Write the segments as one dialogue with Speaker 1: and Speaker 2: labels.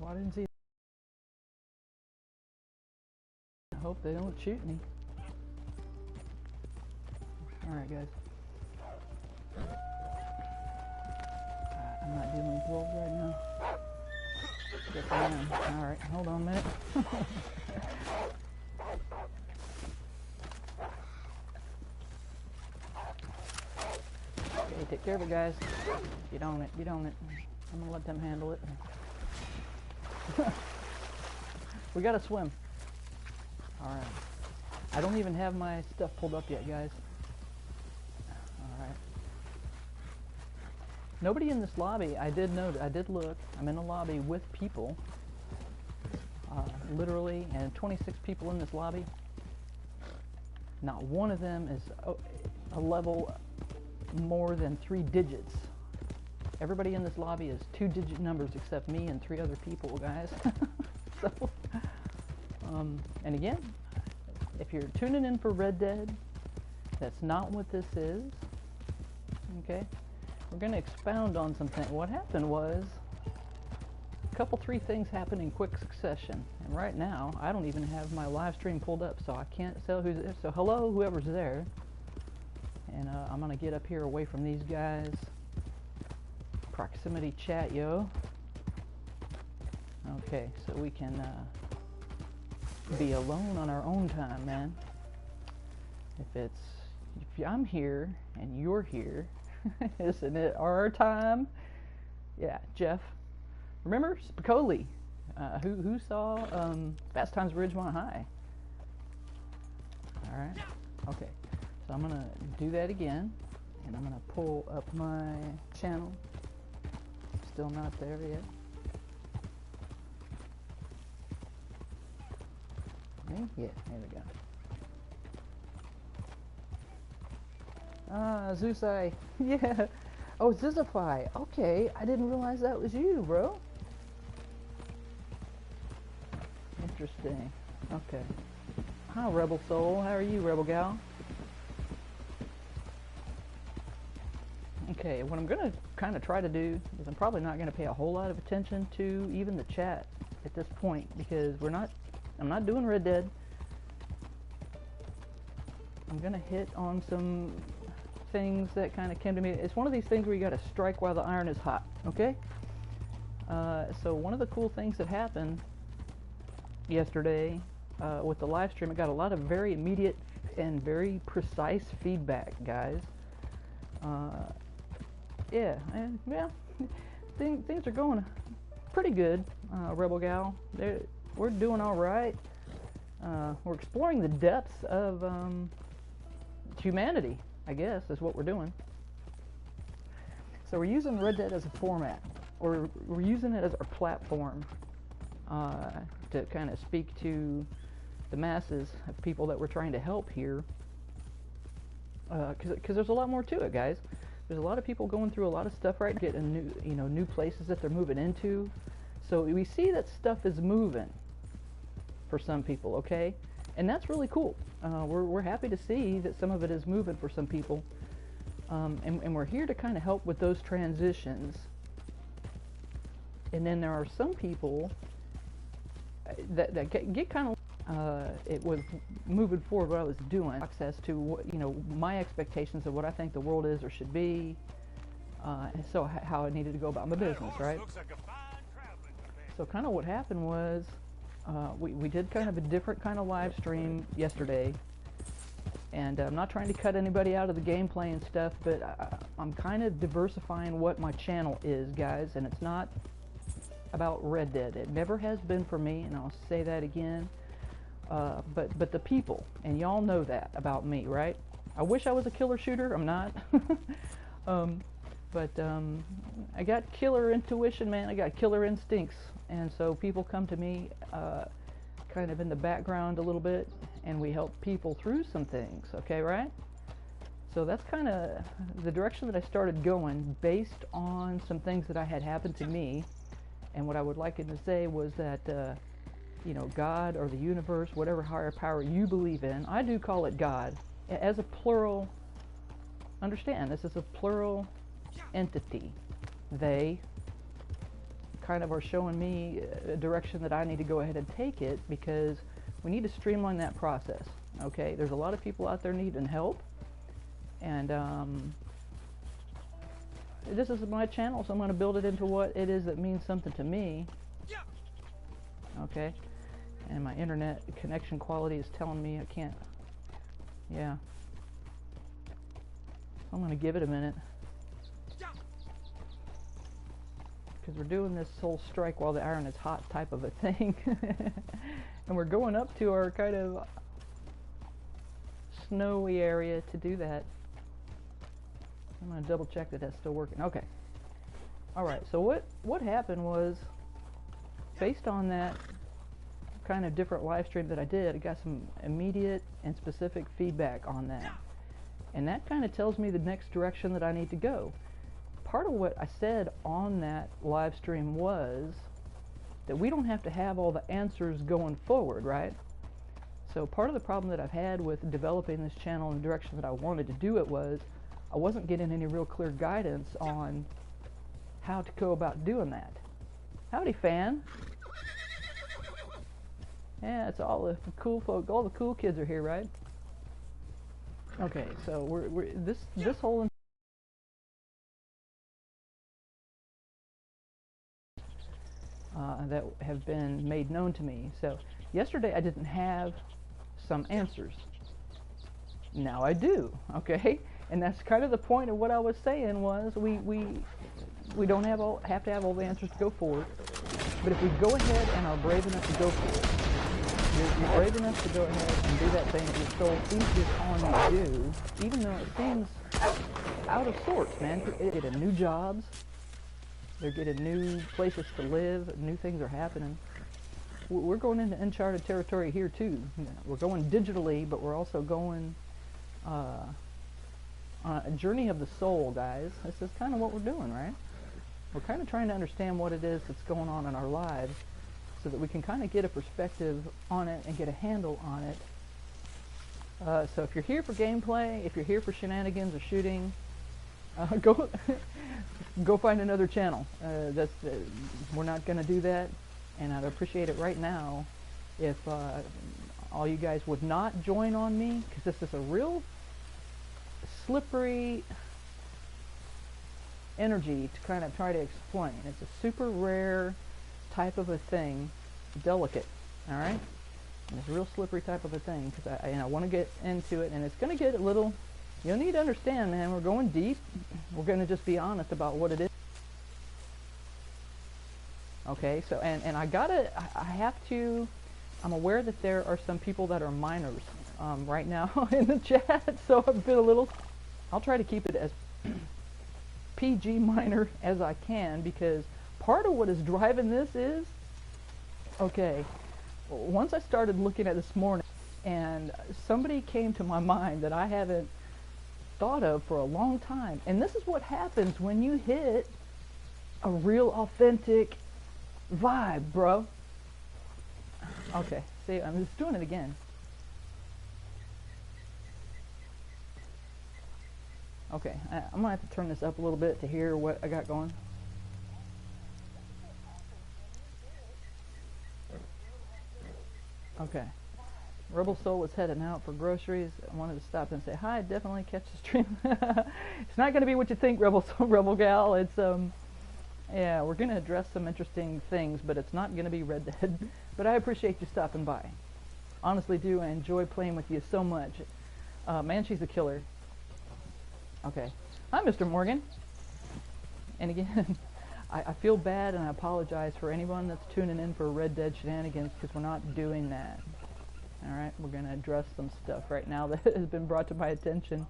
Speaker 1: I didn't see. I hope they don't shoot me. Alright, guys. I'm not dealing with wolves right now. Yes, I am. Alright, hold on a minute. Okay, take care of it, guys. Get on it, get on it. I'm gonna let them handle it. We gotta swim. Alright. I don't even have my stuff pulled up yet, guys. Alright. Nobody in this lobby. I did look. I'm in a lobby with people. Literally, and 26 people in this lobby. Not one of them is a level more than 3 digits. Everybody in this lobby is 2-digit numbers except me and 3 other people, guys. So, and again, if you're tuning in for Red Dead, that's not what this is. Okay, we're going to expound on something. What happened was a couple, 3 things happened in quick succession, and right now I don't even have my live stream pulled up, so I can't tell who's there. So hello, whoever's there, and I'm going to get up here away from these guys. Proximity chat, yo. Okay, so we can be alone on our own time, man. If I'm here and you're here, isn't it our time? Yeah, Jeff. Remember Spicoli, who saw Fast Times at Ridgemont High? All right. Okay. So I'm gonna do that again, and I'm gonna pull up my channel. Still not there yet. Okay, yeah, there we go. Ah, Zeusai. Yeah. Oh, Zizify. Okay, I didn't realize that was you, bro. Interesting. Okay. Hi, Rebel Soul. How are you, Rebel Gal? Okay, what I'm going to kind of try to do is I'm probably not going to pay a whole lot of attention to even the chat at this point, because I'm not doing Red Dead. I'm going to hit on some things that kind of came to me. It's one of these things where you got to strike while the iron is hot, okay? So one of the cool things that happened yesterday with the live stream, it got a lot of very immediate and very precise feedback, guys. Yeah, and yeah, things are going pretty good, Rebel Gal. We're doing all right. We're exploring the depths of humanity, I guess, is what we're doing. So we're using Red Dead as a format, or we're using it as our platform to kind of speak to the masses of people that we're trying to help here. Because there's a lot more to it, guys. There's a lot of people going through a lot of stuff right now, getting new places that they're moving into. So we see that stuff is moving for some people, okay? And that's really cool. We're happy to see that some of it is moving for some people. And we're here to kind of help with those transitions. And then there are some people that get kind of it was moving forward what I was doing, access to my expectations of what I think the world is or should be, and so how I needed to go about my business, right? So kind of what happened was we did kind of a different kind of live stream yesterday, and I'm not trying to cut anybody out of the gameplay and stuff, but I'm kind of diversifying what my channel is, guys, and it's not about Red Dead. It never has been for me, and I'll say that again. But the people, and y'all know that about me, right? I wish I was a killer shooter. I'm not. But I got killer intuition, man. I got killer instincts, and so people come to me kind of in the background a little bit, and we help people through some things, okay, right? So that's kind of the direction that I started going, based on some things that I had happened to me. And what I would like to say was that God or the universe, whatever higher power you believe in, I do call it God, as a plural. Understand, this is a plural entity. They, kind of are showing me a direction that I need to go ahead and take it, because we need to streamline that process. Okay, there's a lot of people out there needing help, and this is my channel, so I'm going to build it into what it is that means something to me. Okay, and my internet connection quality is telling me I can't. Yeah, I'm going to give it a minute, because we're doing this whole strike while the iron is hot type of a thing. And we're going up to our kind of snowy area to do that. I'm going to double check that that's still working. Okay. Alright, so what happened was, based on that kind of different live stream that I did, I got some immediate and specific feedback on that. And that kind of tells me the next direction that I need to go. Part of what I said on that live stream was that we don't have to have all the answers going forward, right? So part of the problem that I've had with developing this channel in the direction that I wanted to do it was I wasn't getting any real clear guidance on how to go about doing that. Howdy, fan. Yeah, it's all the cool folk, all the cool kids are here, right? Okay, so we're this whole that have been made known to me. So yesterday I didn't have some answers. Now I do, okay? And that's kind of the point of what I was saying was we don't have to have all the answers to go forward. But if we go ahead and are brave enough to go for it, you're brave enough to go ahead and do that thing that your soul seems to be calling you to do, even though it seems out of sorts, man. They're getting new jobs, they're getting new places to live, new things are happening. We're going into uncharted territory here too. We're going digitally, but we're also going on a journey of the soul, guys. This is kind of what we're doing, right? We're kind of trying to understand what it is that's going on in our lives so that we can kind of get a perspective on it and get a handle on it. So if you're here for gameplay, if you're here for shenanigans or shooting, go find another channel. We're not going to do that, and I'd appreciate it right now if all you guys would not join on me, because this is a real slippery energy to kind of try to explain. It's a super rare type of a thing, delicate, all right? And it's a real slippery type of a thing, because I want to get into it, and it's going to get a little, you'll need to understand, man, we're going deep. We're going to just be honest about what it is. Okay, so, and I have to, I'm aware that there are some people that are minors right now in the chat, so I've been a little, I'll try to keep it as PG minor as I can, because part of what is driving this is, okay, once I started looking at this morning, and somebody came to my mind that I haven't thought of for a long time, and this is what happens when you hit a real authentic vibe, bro. Okay, see, I'm just doing it again. Okay, I'm gonna have to turn this up a little bit to hear what I got going. Okay, Rebel Soul was heading out for groceries. I wanted to stop and say hi. Definitely catch the stream. It's not gonna be what you think, Rebel Soul, Rebel Gal. It's yeah, we're gonna address some interesting things, but it's not gonna be Red Dead. But I appreciate you stopping by. Honestly do. I enjoy playing with you so much. Man, she's a killer. Okay. Hi, Mr. Morgan. And again, I feel bad and I apologize for anyone that's tuning in for Red Dead shenanigans, because we're not doing that. Alright, we're going to address some stuff right now that has been brought to my attention.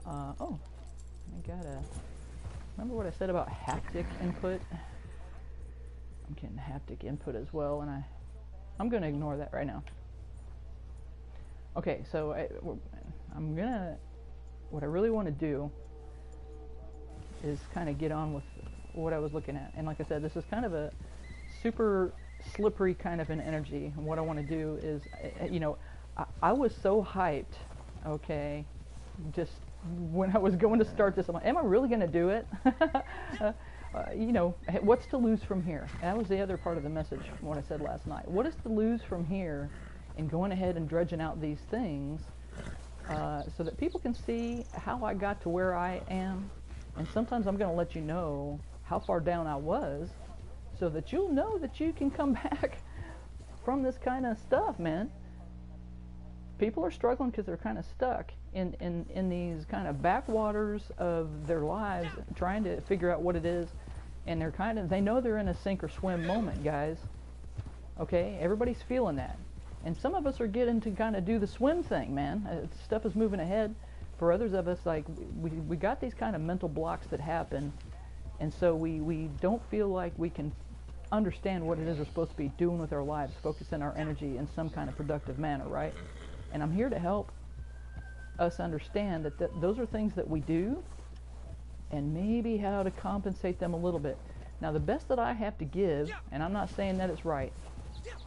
Speaker 1: Oh, I gotta... Remember what I said about haptic input? I'm getting haptic input as well, and I'm going to ignore that right now. Okay, so I'm going to... What I really want to do is kind of get on with what I was looking at. And like I said, this is kind of a super slippery kind of an energy. And what I want to do is, you know, I was so hyped, okay, just when I was going to start this, I'm like, am I really going to do it? you know, what's to lose from here? And that was the other part of the message, what I said last night. What is to lose from here in going ahead and dredging out these things so that people can see how I got to where I am? And sometimes I'm going to let you know how far down I was so that you'll know that you can come back from this kind of stuff, man. People are struggling because they're kind of stuck in these kind of backwaters of their lives, trying to figure out what it is, and they know they're in a sink or swim moment, guys. Okay, everybody's feeling that, and some of us are getting to kind of do the swim thing, man. Stuff is moving ahead. For others of us, like we got these kind of mental blocks that happen, and so we don't feel like we can understand what it is we're supposed to be doing with our lives, focusing our energy in some kind of productive manner, right? And I'm here to help us understand that those are things that we do, and maybe how to compensate them a little bit. Now, the best that I have to give, and I'm not saying that it's right,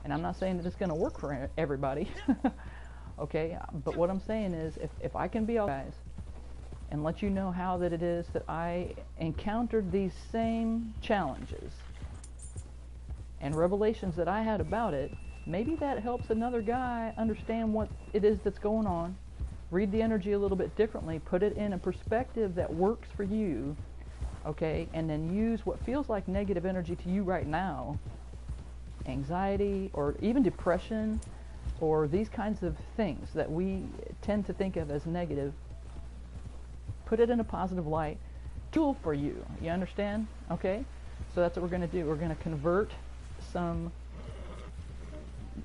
Speaker 1: and I'm not saying that it's going to work for everybody, okay? But what I'm saying is, if I can be all guys and let you know how that it is that I encountered these same challenges and revelations that I had about it, maybe that helps another guy understand what it is that's going on, read the energy a little bit differently, put it in a perspective that works for you, okay, and then use what feels like negative energy to you right now, anxiety or even depression or these kinds of things that we tend to think of as negative, put it in a positive light, tool for you, you understand? Okay, so that's what we're going to do. We're going to convert some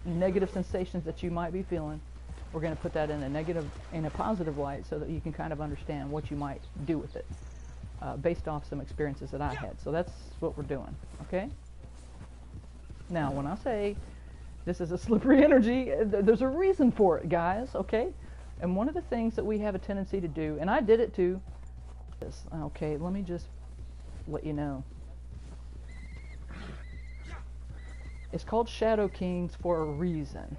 Speaker 1: negative sensations that you might be feeling. We're going to put that in a positive light so that you can kind of understand what you might do with it based off some experiences that I had. So that's what we're doing, okay? Now, when I say this is a slippery energy, there's a reason for it, guys, okay? And one of the things that we have a tendency to do, and I did it too, is, okay, let me just let you know. It's called Shadow Kings for a reason.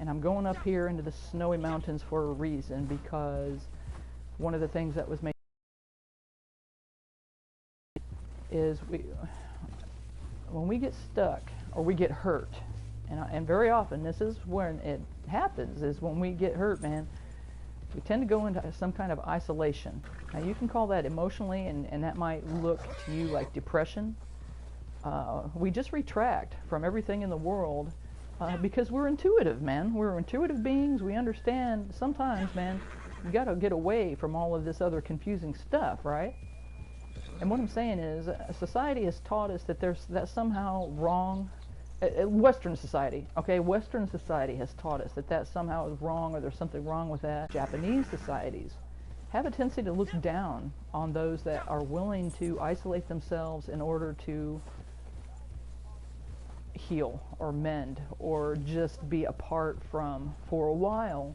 Speaker 1: And I'm going up here into the snowy mountains for a reason, because one of the things that was made is when we get stuck or we get hurt, and very often this is when it happens, is when we get hurt, man, we tend to go into some kind of isolation. Now you can call that emotionally, and that might look to you like depression. We just retract from everything in the world because we're intuitive, man. We're intuitive beings. We understand sometimes, man, you got to get away from all of this other confusing stuff, right? And what I'm saying is, society has taught us that that's somehow wrong. Western society, okay? Western society has taught us that that somehow is wrong, or there's something wrong with that. Japanese societies have a tendency to look down on those that are willing to isolate themselves in order to heal or mend or just be apart from for a while,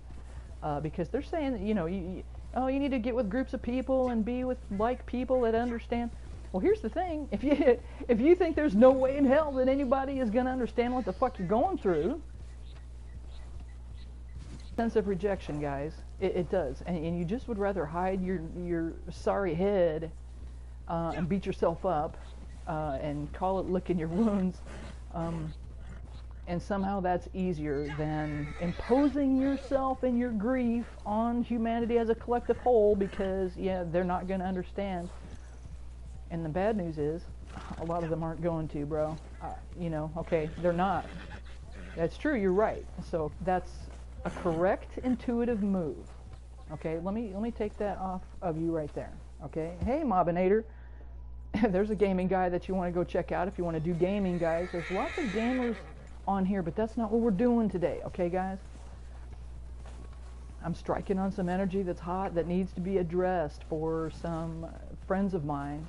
Speaker 1: because they're saying that, you know, you need to get with groups of people and be with like people that understand. Well, here's the thing: if you think there's no way in hell that anybody is going to understand what the fuck you're going through, sense of rejection, guys, it does, and you just would rather hide your sorry head and beat yourself up and call it licking your wounds. And somehow that's easier than imposing yourself and your grief on humanity as a collective whole, because, yeah, they're not going to understand. And the bad news is, a lot of them aren't going to, bro. Okay, they're not. That's true, you're right. So that's a correct intuitive move. Okay, let me take that off of you right there. Okay, hey, Mobinator. There's a gaming guy that you want to go check out if you want to do gaming, guys. There's lots of gamers on here, but that's not what we're doing today, okay, guys? I'm striking on some energy that's hot that needs to be addressed for some friends of mine,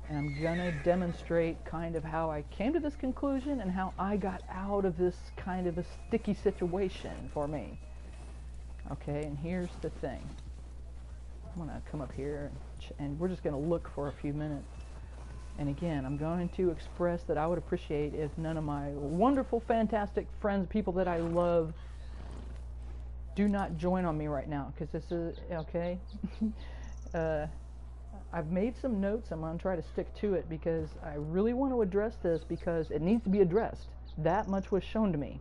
Speaker 1: and I'm gonna demonstrate kind of how I came to this conclusion and how I got out of this kind of a sticky situation for me. Okay, and here's the thing. I'm gonna come up here and we're just gonna look for a few minutes. And again, I'm going to express that I would appreciate if none of my wonderful, fantastic friends, people that I love, do not join on me right now, because this is, okay? I've made some notes. I'm going to try to stick to it because I really want to address this because it needs to be addressed. That much was shown to me.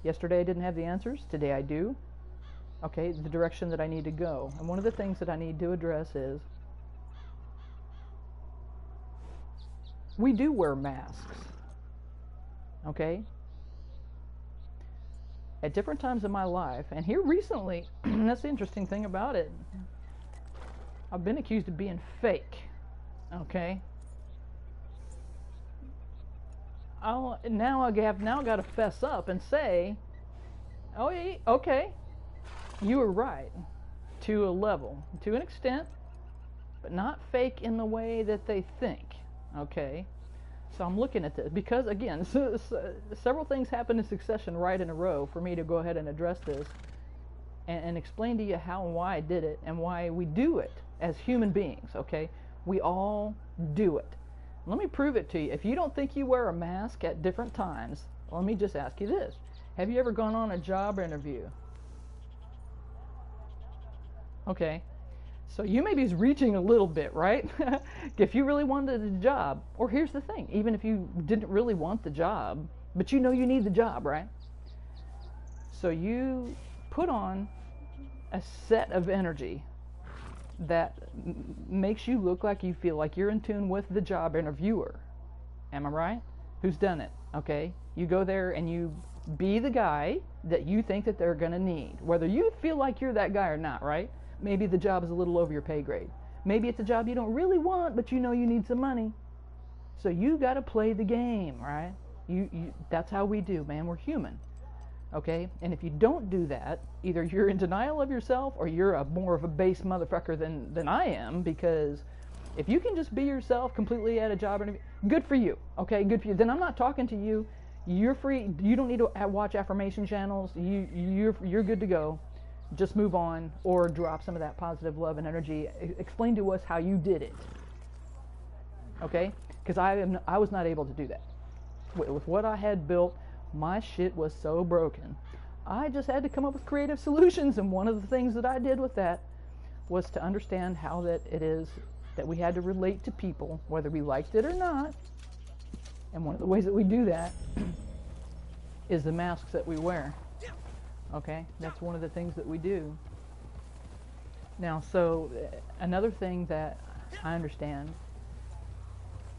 Speaker 1: Yesterday I didn't have the answers. Today I do. Okay, the direction that I need to go. And one of the things that I need to address is we do wear masks. Okay? At different times in my life, and here recently, that's the interesting thing about it, I've been accused of being fake. Okay? Now I got to fess up and say, oh, yeah, okay, you were right to a level, to an extent, but not fake in the way that they think. Okay? So I'm looking at this because, again, several things happened in succession right in a row for me to go ahead and address this and explain to you how and why I did it and why we do it as human beings, okay? We all do it. Let me prove it to you. If you don't think you wear a mask at different times, let me just ask you this. Have you ever gone on a job interview? Okay. So you may be reaching a little bit, right? If you really wanted the job, or here's the thing, even if you didn't really want the job, but you know you need the job, right? So you put on a set of energy that makes you look like you feel like you're in tune with the job interviewer. Am I right? Who's done it? Okay? You go there and you be the guy that you think that they're going to need, whether you feel like you're that guy or not, right? Maybe the job is a little over your pay grade. Maybe it's a job you don't really want, but you know you need some money. So you got to play the game, right? That's how we do, man. We're human. Okay? And if you don't do that, either you're in denial of yourself or you're more of a base motherfucker than I am, because if you can just be yourself completely at a job interview, good for you. Okay? Good for you. Then I'm not talking to you. You're free. You don't need to watch affirmation channels. You're good to go. Just move on or drop some of that positive love and energy. Explain to us how you did it. Okay? Because I was not able to do that. With what I had built, my shit was so broken. I just had to come up with creative solutions, and one of the things that I did with that was to understand how that it is that we had to relate to people, whether we liked it or not. And one of the ways that we do that is the masks that we wear. Okay, that's one of the things that we do. Now, so another thing that I understand,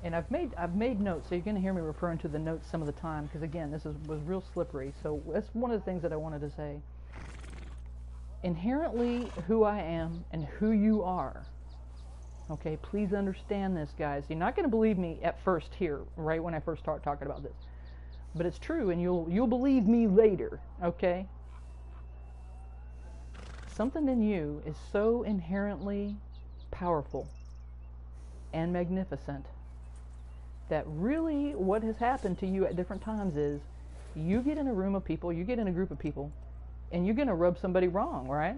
Speaker 1: and I've made notes, so you're going to hear me referring to the notes some of the time, because again, this was real slippery. So that's one of the things that I wanted to say. Inherently, who I am and who you are. Okay, please understand this, guys. You're not going to believe me at first here, right when I first start talking about this, but it's true, and you'll believe me later. Okay. Something in you is so inherently powerful and magnificent that really what has happened to you at different times is you get in a room of people, you get in a group of people, and you're going to rub somebody wrong, right?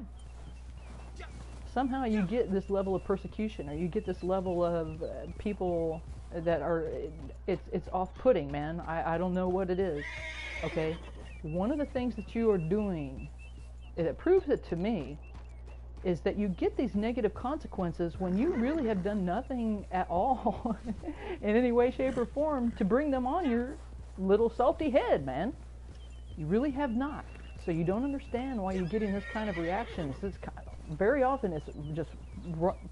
Speaker 1: Somehow you get this level of persecution, or you get this level of people that are, it's off-putting, man. I don't know what it is, okay? One of the things that you are doing that proves it to me is that you get these negative consequences when you really have done nothing at all in any way, shape, or form to bring them on your little salty head, man. You really have not. So you don't understand why you're getting this kind of reaction. Very often it's just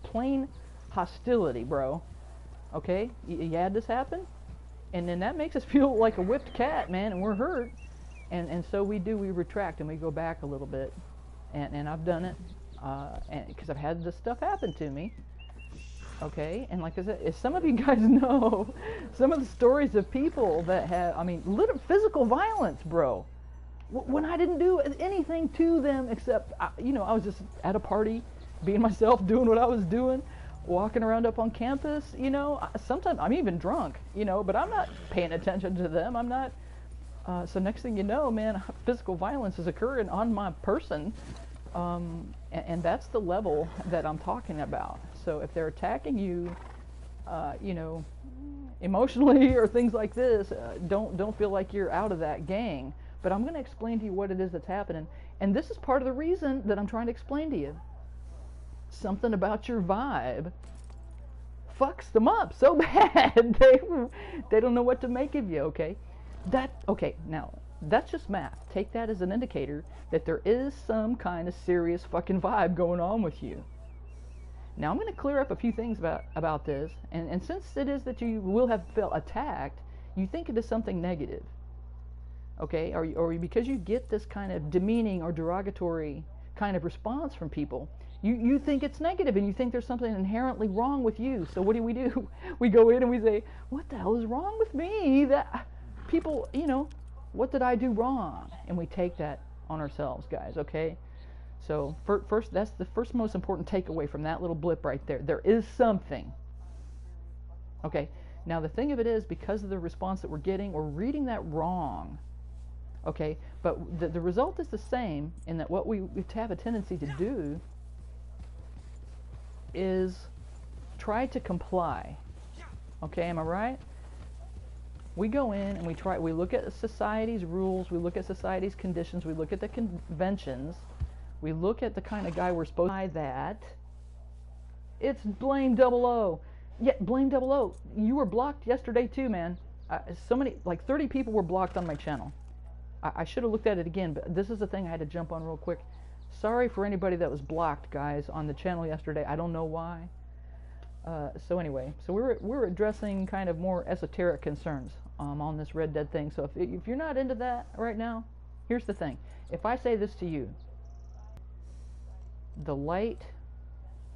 Speaker 1: plain hostility, bro. Okay? You had this happen? And then that makes us feel like a whipped cat, man, and we're hurt. And so we retract and we go back a little bit. And I've done it because I've had this stuff happen to me. Okay? And like I said, if some of you guys know some of the stories of people that have, little physical violence, bro. When I didn't do anything to them except, I was just at a party, being myself, doing what I was doing, walking around up on campus, sometimes I'm even drunk, but I'm not paying attention to them. I'm not. So next thing you know, man, physical violence is occurring on my person, and that's the level that I'm talking about. So if they're attacking you, emotionally or things like this, don't feel like you're out of that gang. But I'm going to explain to you what it is that's happening, and this is part of the reason that I'm trying to explain to you. Something about your vibe fucks them up so bad. They don't know what to make of you, okay? Okay, now, that's just math. Take that as an indicator that there is some kind of serious fucking vibe going on with you. Now, I'm going to clear up a few things about this, and since it is that you will have felt attacked, you think it is something negative, okay? Or because you get this kind of demeaning or derogatory kind of response from people, you think it's negative, and you think there's something inherently wrong with you. So what do? We go in and we say, what the hell is wrong with me? That people, you know, what did I do wrong? And we take that on ourselves, guys, okay? So first, that's the first most important takeaway from that little blip right there. There is something. Okay, now the thing of it is, because of the response that we're getting, we're reading that wrong. Okay, but the result is the same, in that what we have a tendency to do is try to comply. Okay, am I right? We go in and we look at society's rules, we look at society's conditions, we look at the conventions, we look at the kind of guy we're supposed to be that. It's blame double O. Yeah, blame double O. You were blocked yesterday too, man. So many, like 30 people were blocked on my channel. I should have looked at it again, but this is the thing I had to jump on real quick. Sorry for anybody that was blocked, guys, on the channel yesterday. I don't know why. So anyway, so we're addressing kind of more esoteric concerns on this Red Dead thing. So if you're not into that right now, here's the thing. If I say this to you, the light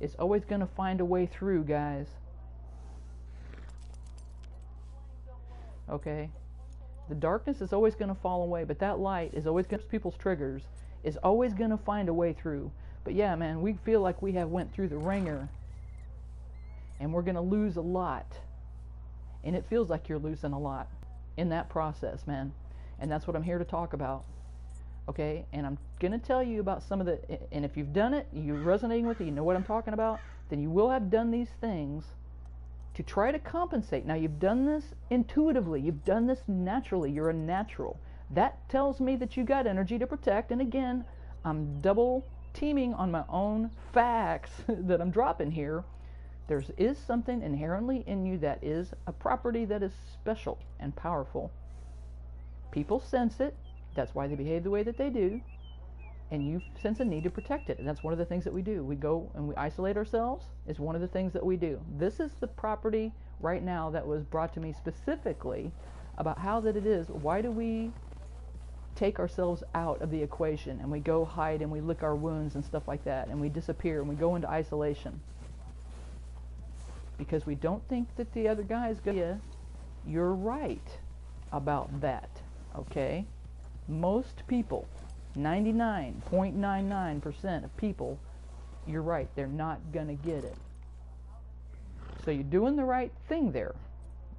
Speaker 1: is always going to find a way through, guys. Okay? The darkness is always going to fall away, but that light is always going to, people's triggers, is always going to find a way through. But yeah, man, we feel like we have went through the ringer, and we're going to lose a lot. And it feels like you're losing a lot in that process, man. And that's what I'm here to talk about. Okay? And I'm going to tell you about some of the, and if you've done it, you're resonating with it, you know what I'm talking about, then you will have done these things to try to compensate. Now, you've done this intuitively. You've done this naturally. You're a natural. That tells me that you got energy to protect. And again, I'm double teaming on my own facts that I'm dropping here. There is something inherently in you that is a property that is special and powerful. People sense it. That's why they behave the way that they do. And you sense a need to protect it. And that's one of the things that we do. We go and we isolate ourselves. Is one of the things that we do. This is the property right now that was brought to me specifically about how that it is. Why do we take ourselves out of the equation and we go hide and we lick our wounds and stuff like that, and we disappear and we go into isolation? Because we don't think that the other guy is going to. You're right about that, okay? Most people, 99.99% of people, you're right, they're not going to get it. So you're doing the right thing there,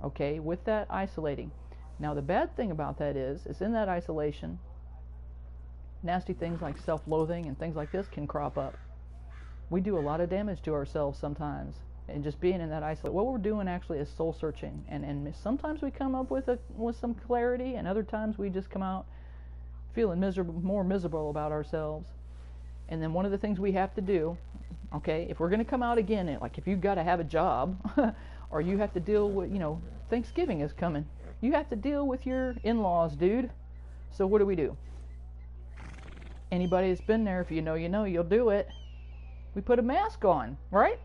Speaker 1: okay, with that isolating. Now the bad thing about that is in that isolation, nasty things like self-loathing and things like this can crop up. We do a lot of damage to ourselves sometimes, and just being in that isolation. What we're doing actually is soul searching, and sometimes we come up with some clarity, and other times we just come out feeling more miserable about ourselves. And then one of the things we have to do, okay, if we're going to come out again, like if you've got to have a job, or you have to deal with, you know, Thanksgiving is coming, you have to deal with your in-laws, dude. So what do? Anybody that's been there, if you know, you'll do it. We put a mask on, right?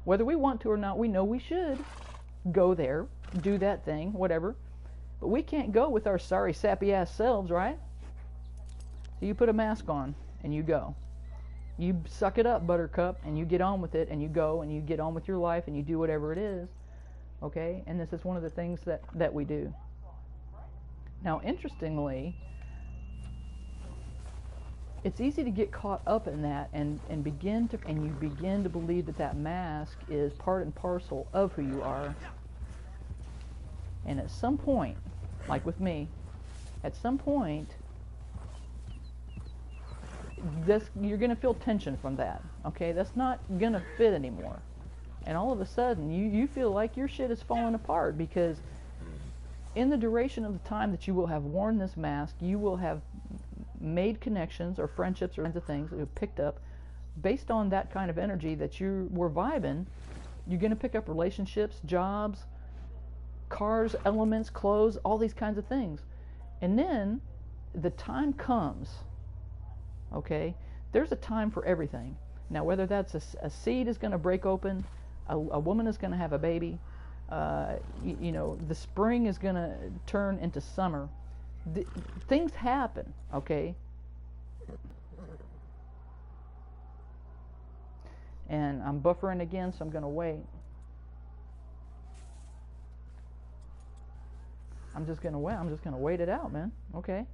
Speaker 1: Whether we want to or not, we know we should go there, do that thing, whatever. But we can't go with our sorry, sappy-ass selves, right? So you put a mask on, and you go. You suck it up, buttercup, and you get on with it, and you go, and you get on with your life, and you do whatever it is. Okay? And this is one of the things that we do. Now, interestingly, it's easy to get caught up in that and you begin to believe that mask is part and parcel of who you are. And at some point, like with me, at some point, you're going to feel tension from that. Okay, that's not going to fit anymore. And all of a sudden, you feel like your shit is falling apart, because in the duration of the time that you will have worn this mask, you will have made connections or friendships or kinds of things that you've picked up based on that kind of energy that you were vibing. You're going to pick up relationships, jobs, cars, elements, clothes, all these kinds of things. And then the time comes, okay? There's a time for everything. Now, whether that's a seed is going to break open, a woman is going to have a baby, you know, the spring is going to turn into summer. Things happen, okay? And I'm buffering again, so I'm going to wait. I'm just going to wait. I'm just going to wait it out, man. Okay.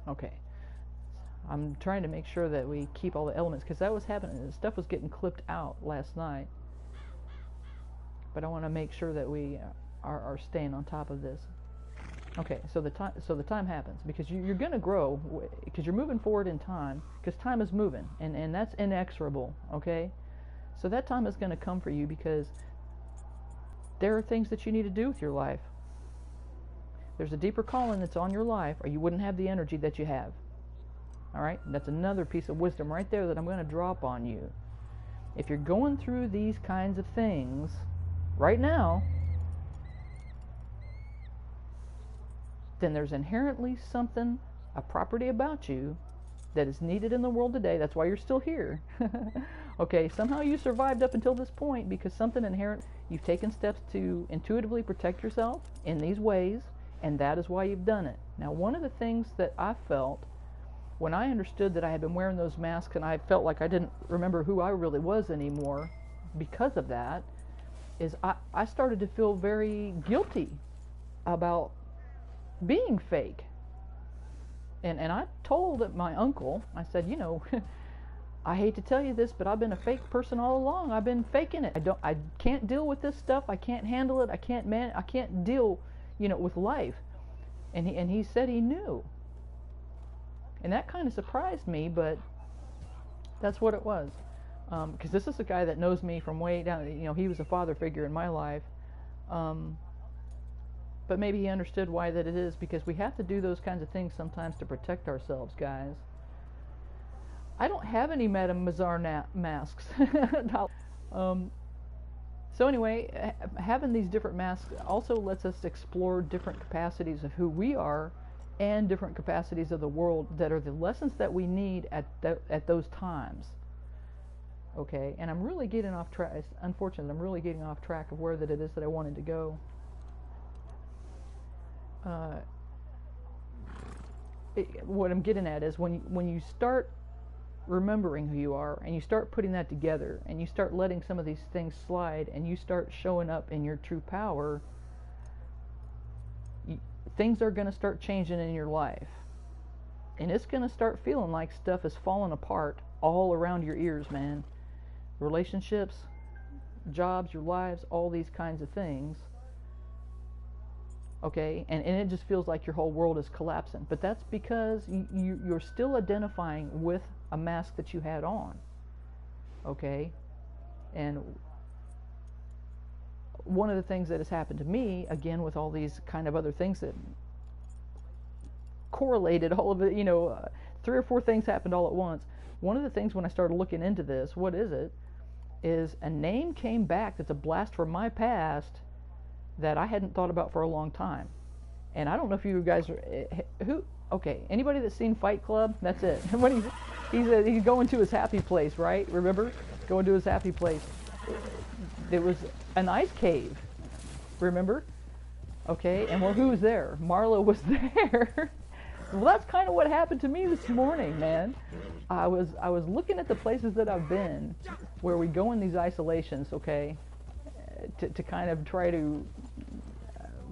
Speaker 1: Okay. I'm trying to make sure that we keep all the elements, because that was happening. Stuff was getting clipped out last night. But I want to make sure that we are staying on top of this. Okay, so the time happens, because you're going to grow, because you're moving forward in time, because time is moving, and that's inexorable, okay? So that time is going to come for you, because there are things that you need to do with your life. There's a deeper calling that's on your life, or you wouldn't have the energy that you have. All right? That's another piece of wisdom right there that I'm going to drop on you. If you're going through these kinds of things right now, then there's inherently something, a property about you that is needed in the world today. That's why you're still here. Okay, somehow you survived up until this point because something inherent, you've taken steps to intuitively protect yourself in these ways, and that is why you've done it. Now, one of the things that I felt when I understood that I had been wearing those masks and I felt like I didn't remember who I really was anymore because of that, is I started to feel very guilty about being fake. And I told my uncle, I said, you know, I hate to tell you this, but I've been a fake person all along. I've been faking it. I can't deal with this stuff. I can't handle it. I can't deal, you know, with life. And he said he knew. And that kind of surprised me, but that's what it was. Because this is a guy that knows me from way down. You know, he was a father figure in my life. But maybe he understood why that it is, because we have to do those kinds of things sometimes to protect ourselves, guys. I don't have any Madame Mazar masks. So anyway, having these different masks also lets us explore different capacities of who we are and different capacities of the world that are the lessons that we need at those times. Okay, and I'm really getting off track. Unfortunately, I'm really getting off track of where that it is that I wanted to go. What I'm getting at is when you start remembering who you are and you start putting that together and you start letting some of these things slide and you start showing up in your true power, things are going to start changing in your life, and it's going to start feeling like stuff is falling apart all around your ears, man. Relationships, jobs, your lives, all these kinds of things. Okay, and it just feels like your whole world is collapsing. But that's because you're still identifying with a mask that you had on. Okay, and one of the things that has happened to me, again, with all these kind of other things that correlated, all of it, you know, 3 or 4 things happened all at once. One of the things when I started looking into this, what is it, is a name came back that's a blast from my past that I hadn't thought about for a long time. And I don't know if you guys are, okay, anybody that's seen Fight Club, that's it. When he's going to his happy place, right? Remember? Going to his happy place. There was an ice cave, remember? Okay, and who was there? Marla was there. Well, that's kind of what happened to me this morning, man. I was looking at the places that I've been where we go in these isolations, okay, to kind of try to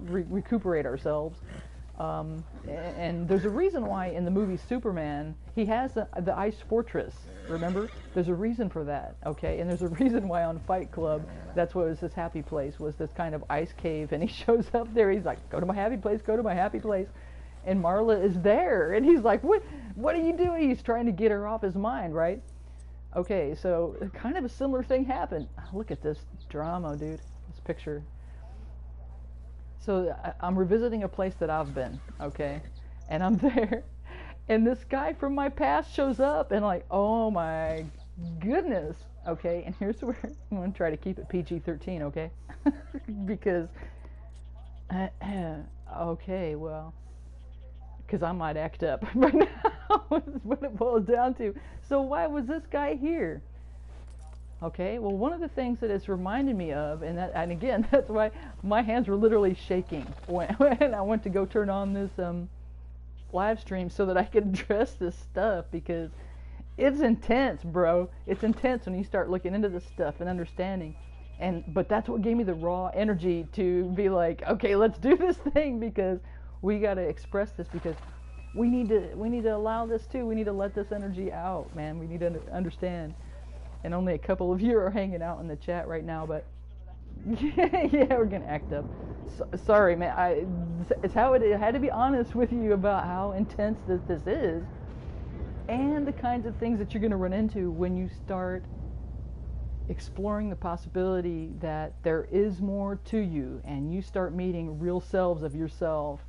Speaker 1: recuperate ourselves. And there's a reason why in the movie Superman he has the ice fortress, remember? There's a reason for that, okay? And there's a reason why on Fight Club that's what was his happy place, was this kind of ice cave, and he shows up there, he's like, go to my happy place, go to my happy place. And Marla is there, and he's like, what are you doing? He's trying to get her off his mind, right? Okay, so kind of a similar thing happened. Look at this drama, dude, this picture. So I'm revisiting a place that I've been, okay? and I'm there, and this guy from my past shows up, and like, oh my goodness, okay, and here's where I'm going to try to keep it PG-13, okay, because, okay, well, because I might act up right now, is what it boils down to. So why was this guy here? Okay, well, one of the things that it's reminded me of, and again, that's why my hands were literally shaking when I went to go turn on this live stream so that I could address this stuff, because it's intense, bro. It's intense when you start looking into this stuff and understanding. But that's what gave me the raw energy to be like, okay, let's do this thing, because we got to express this, because we need to allow this too. We need to let this energy out, man. We need to understand. And only a couple of you are hanging out in the chat right now, but yeah, we're gonna act up. Sorry, man. It's how it is. I had to be honest with you about how intense this is, and the kinds of things that you're gonna run into when you start exploring the possibility that there is more to you, and you start meeting real selves of yourself,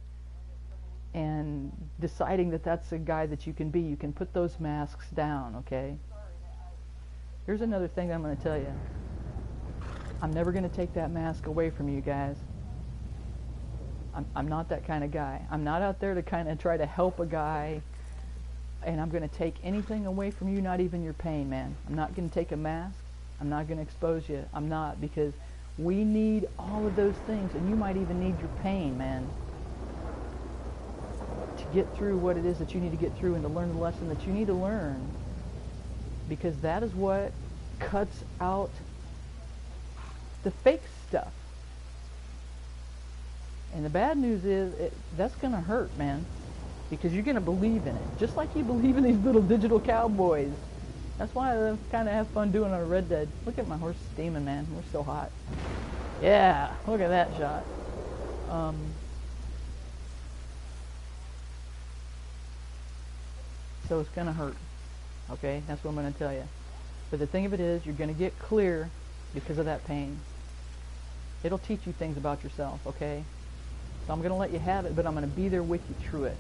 Speaker 1: and deciding that that's a guy that you can be. You can put those masks down, okay? Here's another thing I'm going to tell you. I'm never going to take that mask away from you guys. I'm not that kind of guy. I'm not out there to kind of try to help a guy, and I'm going to take anything away from you, not even your pain, man. I'm not going to take a mask. I'm not going to expose you. I'm not, because we need all of those things, and you might even need your pain, man, to get through what it is that you need to get through, and to learn the lesson that you need to learn. Because that is what cuts out the fake stuff. And the bad news is, that's going to hurt, man. Because you're going to believe in it. Just like you believe in these little digital cowboys. That's why I kind of have fun doing on Red Dead. Look at my horse steaming, man. We're so hot. Yeah, look at that shot. So it's going to hurt. Okay, that's what I'm going to tell you. But the thing of it is, you're going to get clear because of that pain. It'll teach you things about yourself, okay? So I'm going to let you have it, but I'm going to be there with you through it.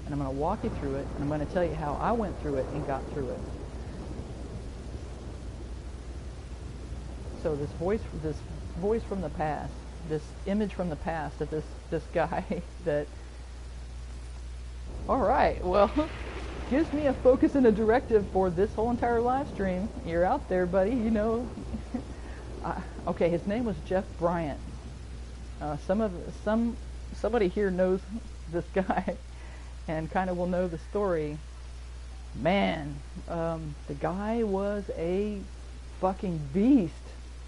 Speaker 1: And I'm going to walk you through it, and I'm going to tell you how I went through it and got through it. So this voice from the past, this image from the past of this guy that, all right, well, gives me a focus and a directive for this whole entire live stream. You're out there, buddy, you know. Okay, his name was Jeff Bryant. Somebody here knows this guy and kind of will know the story. Man, the guy was a fucking beast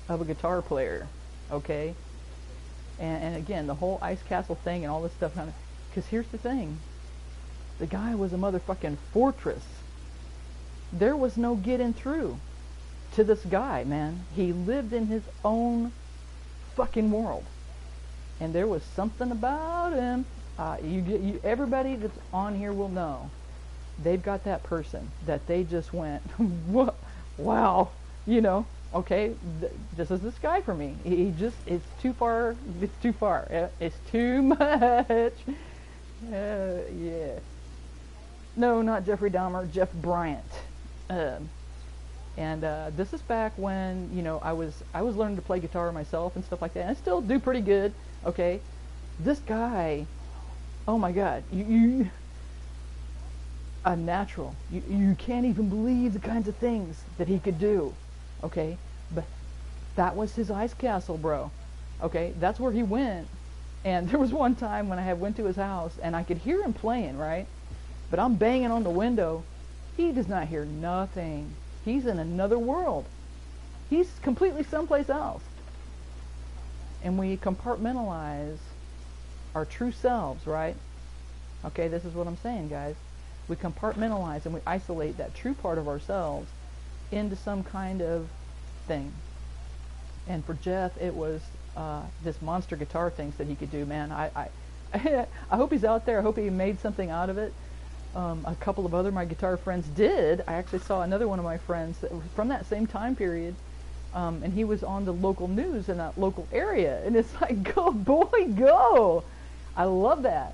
Speaker 1: of a guitar player, okay? And again, the whole Ice Castle thing and all this stuff, because here's the thing. The guy was a motherfucking fortress. There was no getting through to this guy, man. He lived in his own fucking world. And there was something about him. Everybody that's on here will know. They've got that person that they just went, wow, you know, okay, this is this guy for me. It's too far. It's too much. Yeah. No, not Jeffrey Dahmer, Jeff Bryant. This is back when, you know, I was learning to play guitar myself and stuff like that. And I still do pretty good, okay? This guy, oh my God, you a natural. You can't even believe the kinds of things that he could do, okay? But that was his ice castle, bro, okay? That's where he went. And there was one time when I went to his house and I could hear him playing, right? But I'm banging on the window. He does not hear nothing. He's in another world. He's completely someplace else. And we compartmentalize our true selves, right? Okay, this is what I'm saying, guys. We compartmentalize and we isolate that true part of ourselves into some kind of thing. And for Jeff, it was this monster guitar things that he could do, man. I hope he's out there. I hope he made something out of it. A couple of other my guitar friends did. I actually saw another one of my friends that was from that same time period, and he was on the local news in that local area. And it's like, go boy, go! I love that.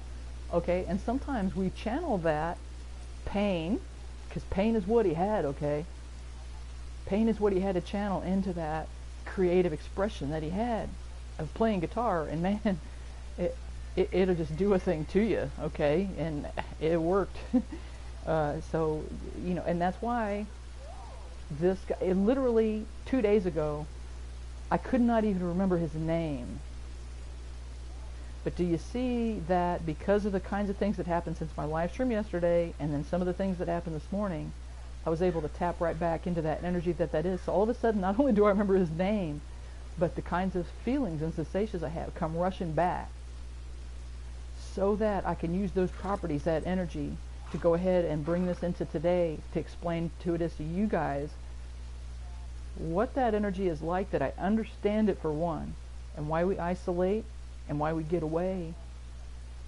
Speaker 1: okay? And sometimes we channel that pain, because pain is what he had, okay? Pain is what he had to channel into that creative expression that he had of playing guitar, and man, it'll just do a thing to you, okay? And it worked. So, you know, and that's why this guy, literally 2 days ago, I could not even remember his name. But do you see that because of the kinds of things that happened since my live stream yesterday, and then some of the things that happened this morning, I was able to tap right back into that energy that is. So all of a sudden, not only do I remember his name, but the kinds of feelings and sensations I have come rushing back, so that I can use those properties, that energy, to go ahead and bring this into today to explain to you guys what that energy is like, that I understand it for one, and why we isolate, and why we get away,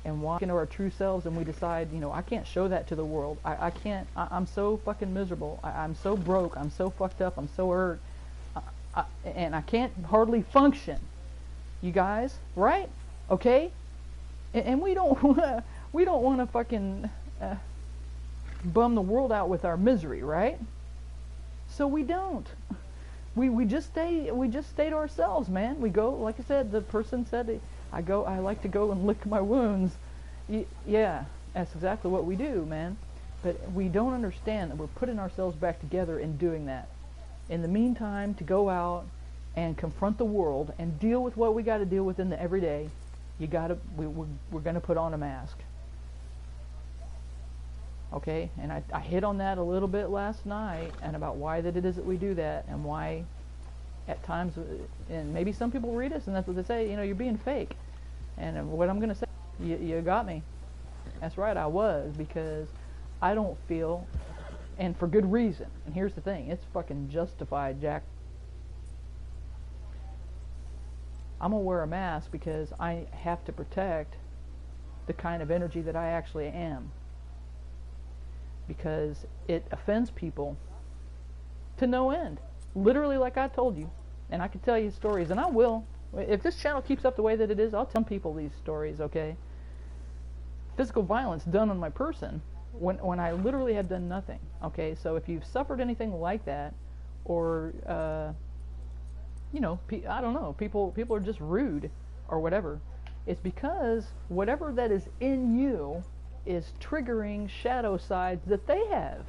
Speaker 1: and why we into our true selves and we decide, you know, I can't show that to the world. I can't, I'm so fucking miserable. I'm so broke. I'm so fucked up. I'm so hurt. And I can't hardly function. You guys, right? Okay? And we don't want to fucking bum the world out with our misery, right? So we don't. We just stay to ourselves, man. We go, like I said, the person said, I like to go and lick my wounds. Yeah, that's exactly what we do, man. But we don't understand that we're putting ourselves back together in doing that. In the meantime, to go out and confront the world and deal with what we got to deal with in the everyday, we're going to put on a mask. Okay, and I hit on that a little bit last night, and about why that it is that we do that, and why at times, and maybe some people read us and that's what they say, you know, you're being fake. And what I'm going to say, you got me. That's right, I was, because I don't feel, and for good reason, and here's the thing, it's fucking justified, Jack. I'm going to wear a mask because I have to protect the kind of energy that I actually am. Because it offends people to no end. Literally, like I told you. And I could tell you stories, and I will. If this channel keeps up the way that it is, I'll tell people these stories, okay? Physical violence done on my person when I literally have done nothing, okay? So if you've suffered anything like that, or, you know, I don't know, people are just rude or whatever, it's because whatever that is in you is triggering shadow sides that they have,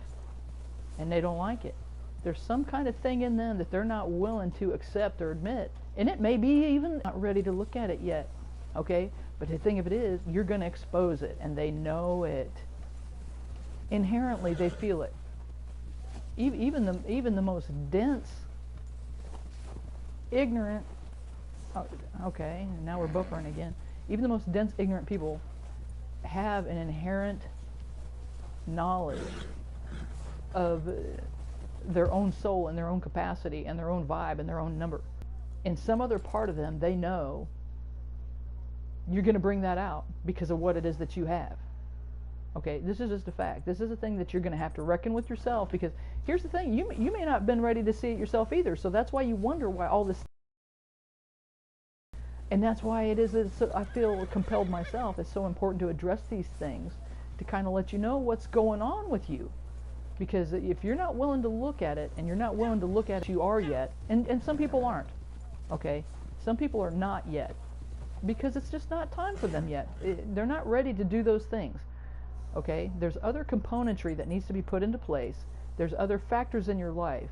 Speaker 1: and they don't like it. There's some kind of thing in them that they're not willing to accept or admit, and it may be even not ready to look at it yet, okay? But the thing of it is, you're going to expose it, and they know it. Inherently, they feel it. Even the most dense, ignorant, okay, now we're buffering again. Even the most dense, ignorant people have an inherent knowledge of their own soul and their own capacity and their own vibe and their own number. In some other part of them, they know you're going to bring that out because of what it is that you have. Okay, this is just a fact. This is a thing that you're going to have to reckon with yourself, because here's the thing, you may not have been ready to see it yourself either, so that's why you wonder why all this. And that's why it is that I feel compelled myself. It's so important to address these things, to kind of let you know what's going on with you. Because if you're not willing to look at it, and you're not willing to look at it you are yet, and some people aren't, okay? Some people are not yet, because it's just not time for them yet. They're not ready to do those things, okay? There's other componentry that needs to be put into place. There's other factors in your life.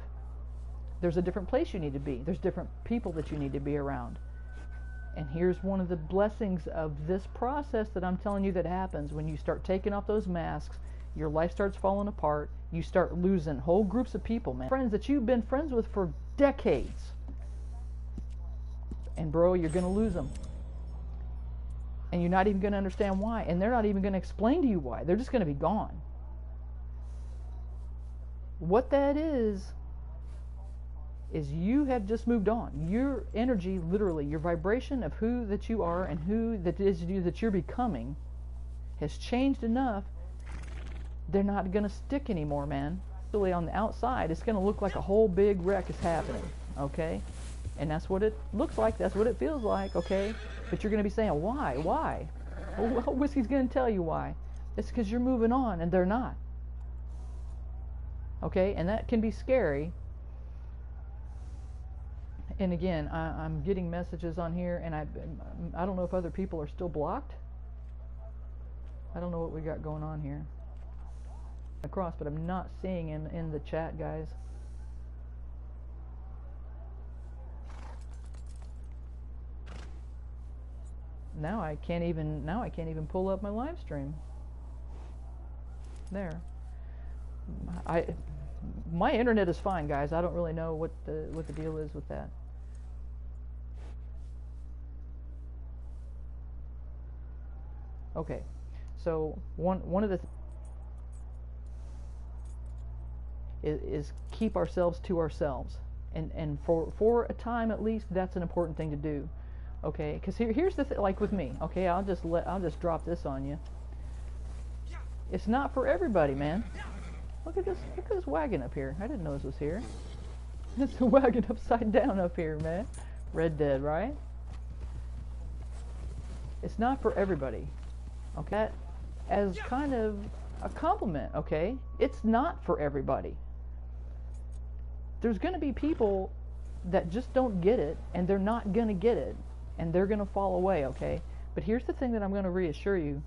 Speaker 1: There's a different place you need to be. There's different people that you need to be around. And here's one of the blessings of this process that I'm telling you that happens when you start taking off those masks. Your life starts falling apart. You start losing whole groups of people, man. Friends that you've been friends with for decades. And bro, you're going to lose them. And you're not even going to understand why. And they're not even going to explain to you why. They're just going to be gone. What that is you have just moved on. Your energy, literally, your vibration of who that you are and who that is you that you're becoming has changed enough. They're not going to stick anymore, man. Really, on the outside, it's going to look like a whole big wreck is happening, okay? And that's what it looks like. That's what it feels like, okay? But you're going to be saying, why? Why? Well, whiskey's going to tell you why. It's because you're moving on and they're not. Okay, and that can be scary. And again, I'm getting messages on here, and I don't know if other people are still blocked. I don't know what we got going on here. Across, but I'm not seeing him in the chat, guys. Now I can't even pull up my live stream. There. My internet is fine, guys. I don't really know what the deal is with that. Okay. So one of the is keep ourselves to ourselves, and for a time at least, that's an important thing to do. Okay, because here's the like with me. Okay, I'll just drop this on you. It's not for everybody, man. Look at this wagon up here. I didn't know this was here. It's a wagon upside down up here, man. Red Dead, right? It's not for everybody. Okay, as kind of a compliment. Okay, it's not for everybody. There's going to be people that just don't get it, and they're not going to get it, and they're going to fall away. Okay, but here's the thing that I'm going to reassure you: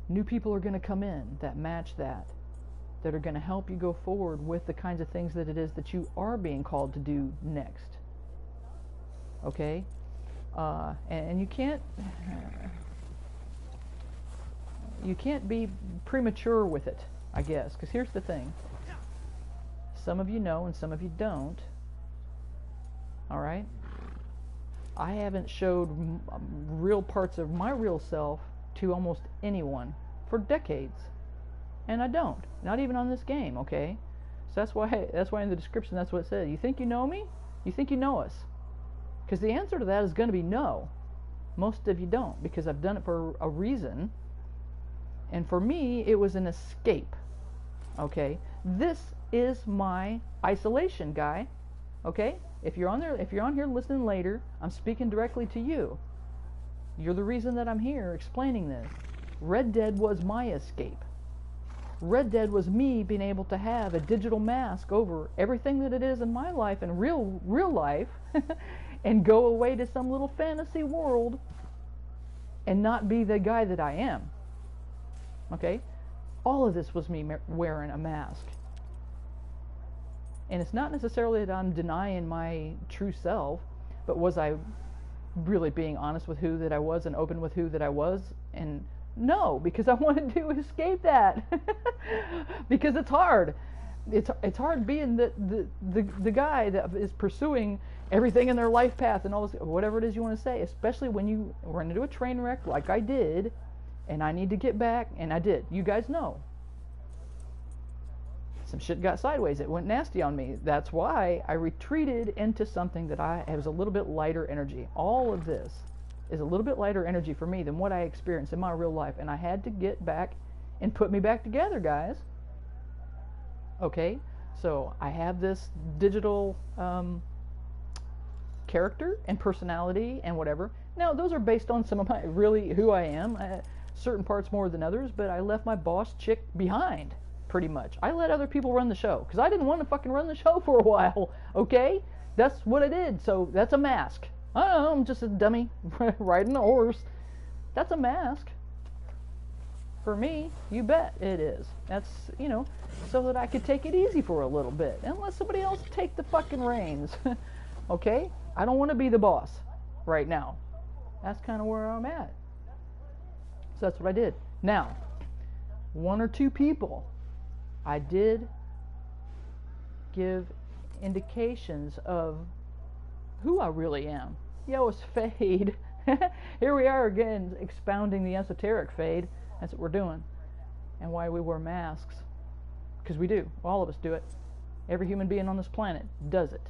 Speaker 1: new people are going to come in that match that are going to help you go forward with the kinds of things that it is that you are being called to do next. Okay, and you can't be premature with it, I guess, because here's the thing. Some of you know and some of you don't. All right? I haven't showed real parts of my real self to almost anyone for decades. And I don't. Not even on this game, okay? So that's why in the description that's what it says. You think you know me? You think you know us? Because the answer to that is going to be no. Most of you don't, because I've done it for a reason. And for me, it was an escape. Okay? This is my isolation, guy. Okay? If you're on here listening later, I'm speaking directly to you. You're the reason that I'm here explaining this. Red Dead was my escape. Red Dead was me being able to have a digital mask over everything that it is in my life and real life and go away to some little fantasy world and not be the guy that I am. Okay? All of this was me wearing a mask. And it's not necessarily that I'm denying my true self, but was I really being honest with who that I was and open with who that I was? And no, because I wanted to escape that. Because it's hard. It's hard being the guy that is pursuing everything in their life path and all this, whatever it is you want to say, especially when you run into a train wreck like I did, and I need to get back, and I did. You guys know. Some shit got sideways. It went nasty on me. That's why I retreated into something that has a little bit lighter energy. All of this is a little bit lighter energy for me than what I experienced in my real life, and I had to get back and put me back together, guys. Okay? So I have this digital character and personality and whatever. Now, those are based on some of my, really, who I am. Certain parts more than others, but I left my boss chick behind, pretty much. I let other people run the show, because I didn't want to fucking run the show for a while, okay? That's what I did, so that's a mask. I don't know, I'm just a dummy riding a horse. That's a mask. For me, you bet it is. That's, you know, so that I could take it easy for a little bit, and let somebody else take the fucking reins, okay? I don't want to be the boss right now. That's kind of where I'm at. So that's what I did. Now, one or two people, I did give indications of who I really am. Yo, it's Fade. Here we are again, expounding the esoteric Fade. That's what we're doing. And why we wear masks. Because we do. All of us do it. Every human being on this planet does it.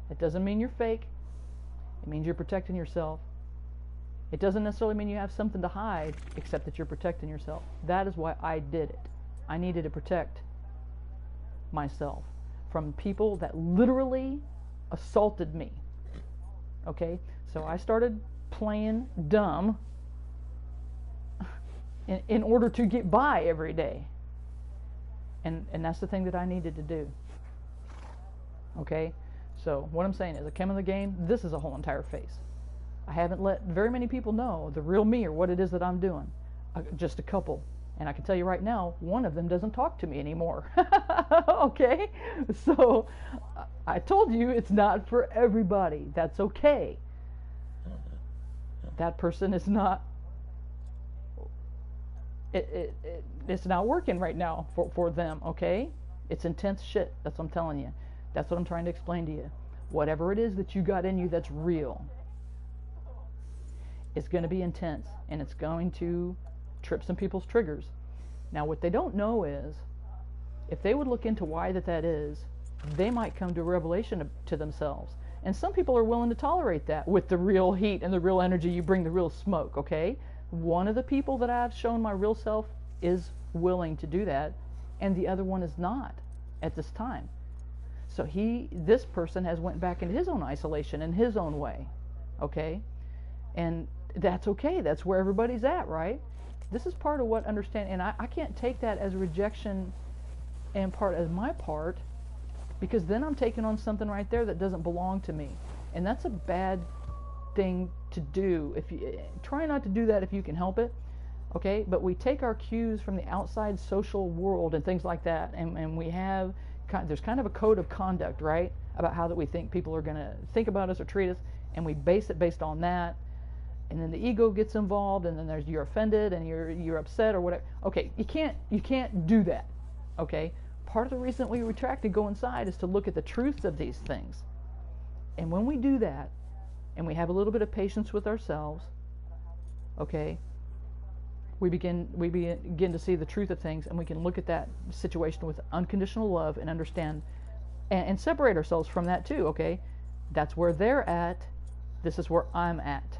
Speaker 1: It doesn't mean you're fake. It means you're protecting yourself. It doesn't necessarily mean you have something to hide, except that you're protecting yourself. That is why I did it. I needed to protect myself from people that literally assaulted me. Okay? So I started playing dumb in order to get by every day. And that's the thing that I needed to do. Okay? So what I'm saying is, I came in the game, this is a whole entire phase. I haven't let very many people know the real me or what it is that I'm doing. Just a couple. And I can tell you right now, one of them doesn't talk to me anymore. Okay? So I told you it's not for everybody. That's okay. That person is not, it's not working right now for them, okay? It's intense shit. That's what I'm telling you. That's what I'm trying to explain to you. Whatever it is that you got in you that's real, it's going to be intense, and it's going to trip some people's triggers. Now, what they don't know is, if they would look into why that is, they might come to a revelation to themselves. And some people are willing to tolerate that with the real heat and the real energy. You bring the real smoke, okay? One of the people that I've shown my real self is willing to do that, and the other one is not at this time. So this person has went back into his own isolation in his own way, okay? And that's okay. That's where everybody's at, right? This is part of what understanding, and I can't take that as rejection and part as my part, because then I'm taking on something right there that doesn't belong to me, and that's a bad thing to do. If you try not to do that if you can help it, okay? But we take our cues from the outside social world and things like that, and we have there's kind of a code of conduct, right, about how that we think people are going to think about us or treat us, and we base it based on that. And then the ego gets involved, and then you're offended and you're upset or whatever. Okay, you can't do that. Okay, part of the reason that we retract and go inside is to look at the truth of these things. And when we do that, and we have a little bit of patience with ourselves, okay, we begin to see the truth of things, and we can look at that situation with unconditional love and understand, and separate ourselves from that too. Okay, that's where they're at. This is where I'm at.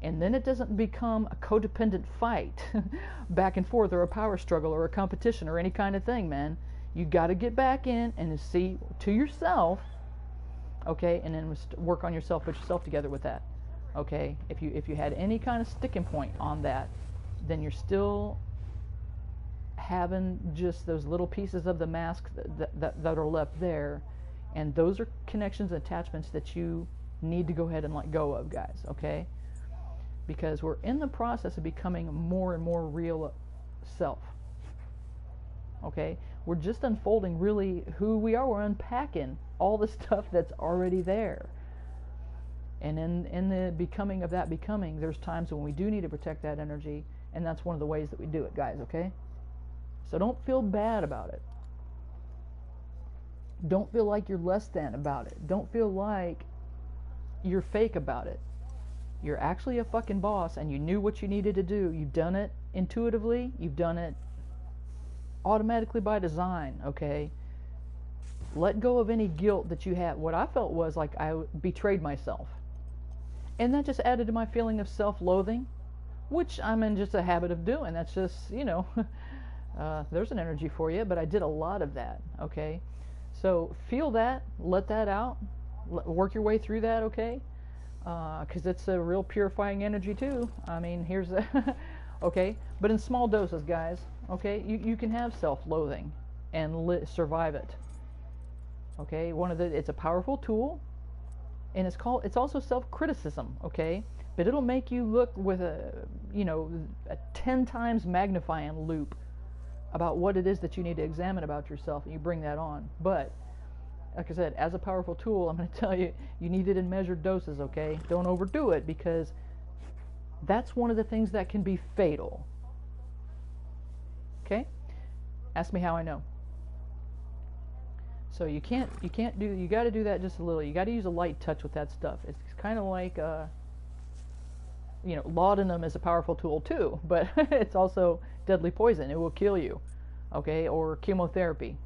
Speaker 1: And then it doesn't become a codependent fight back and forth, or a power struggle, or a competition, or any kind of thing, man. You got to get back in and see to yourself, okay, and then work on yourself, put yourself together with that, okay? If you had any kind of sticking point on that, then you're still having just those little pieces of the mask that are left there, and those are connections and attachments that you need to go ahead and let go of, guys, okay? Because we're in the process of becoming a more and more real self. Okay? We're just unfolding really who we are. We're unpacking all the stuff that's already there. And in the becoming of that becoming, there's times when we do need to protect that energy, and that's one of the ways that we do it, guys, okay? So don't feel bad about it. Don't feel like you're less than about it. Don't feel like you're fake about it. You're actually a fucking boss, and you knew what you needed to do. You've done it intuitively. You've done it automatically by design, okay? Let go of any guilt that you had. What I felt was like I betrayed myself. And that just added to my feeling of self-loathing, which I'm in just a habit of doing. That's just, there's an energy for you, but I did a lot of that, okay? So feel that, let that out, work your way through that, okay? Because it's a real purifying energy too. I mean, here's a okay, but in small doses, guys, okay? You can have self-loathing and survive it. Okay, it's a powerful tool, and it's also self-criticism, okay? But it'll make you look with a 10 times magnifying loop about what it is that you need to examine about yourself, and you bring that on. But like I said, as a powerful tool, I'm going to tell you, you need it in measured doses, okay? Don't overdo it, because that's one of the things that can be fatal. Okay? Ask me how I know. So you got to do that just a little. You got to use a light touch with that stuff. It's kind of like, laudanum is a powerful tool too, but it's also deadly poison. It will kill you, okay? Or chemotherapy.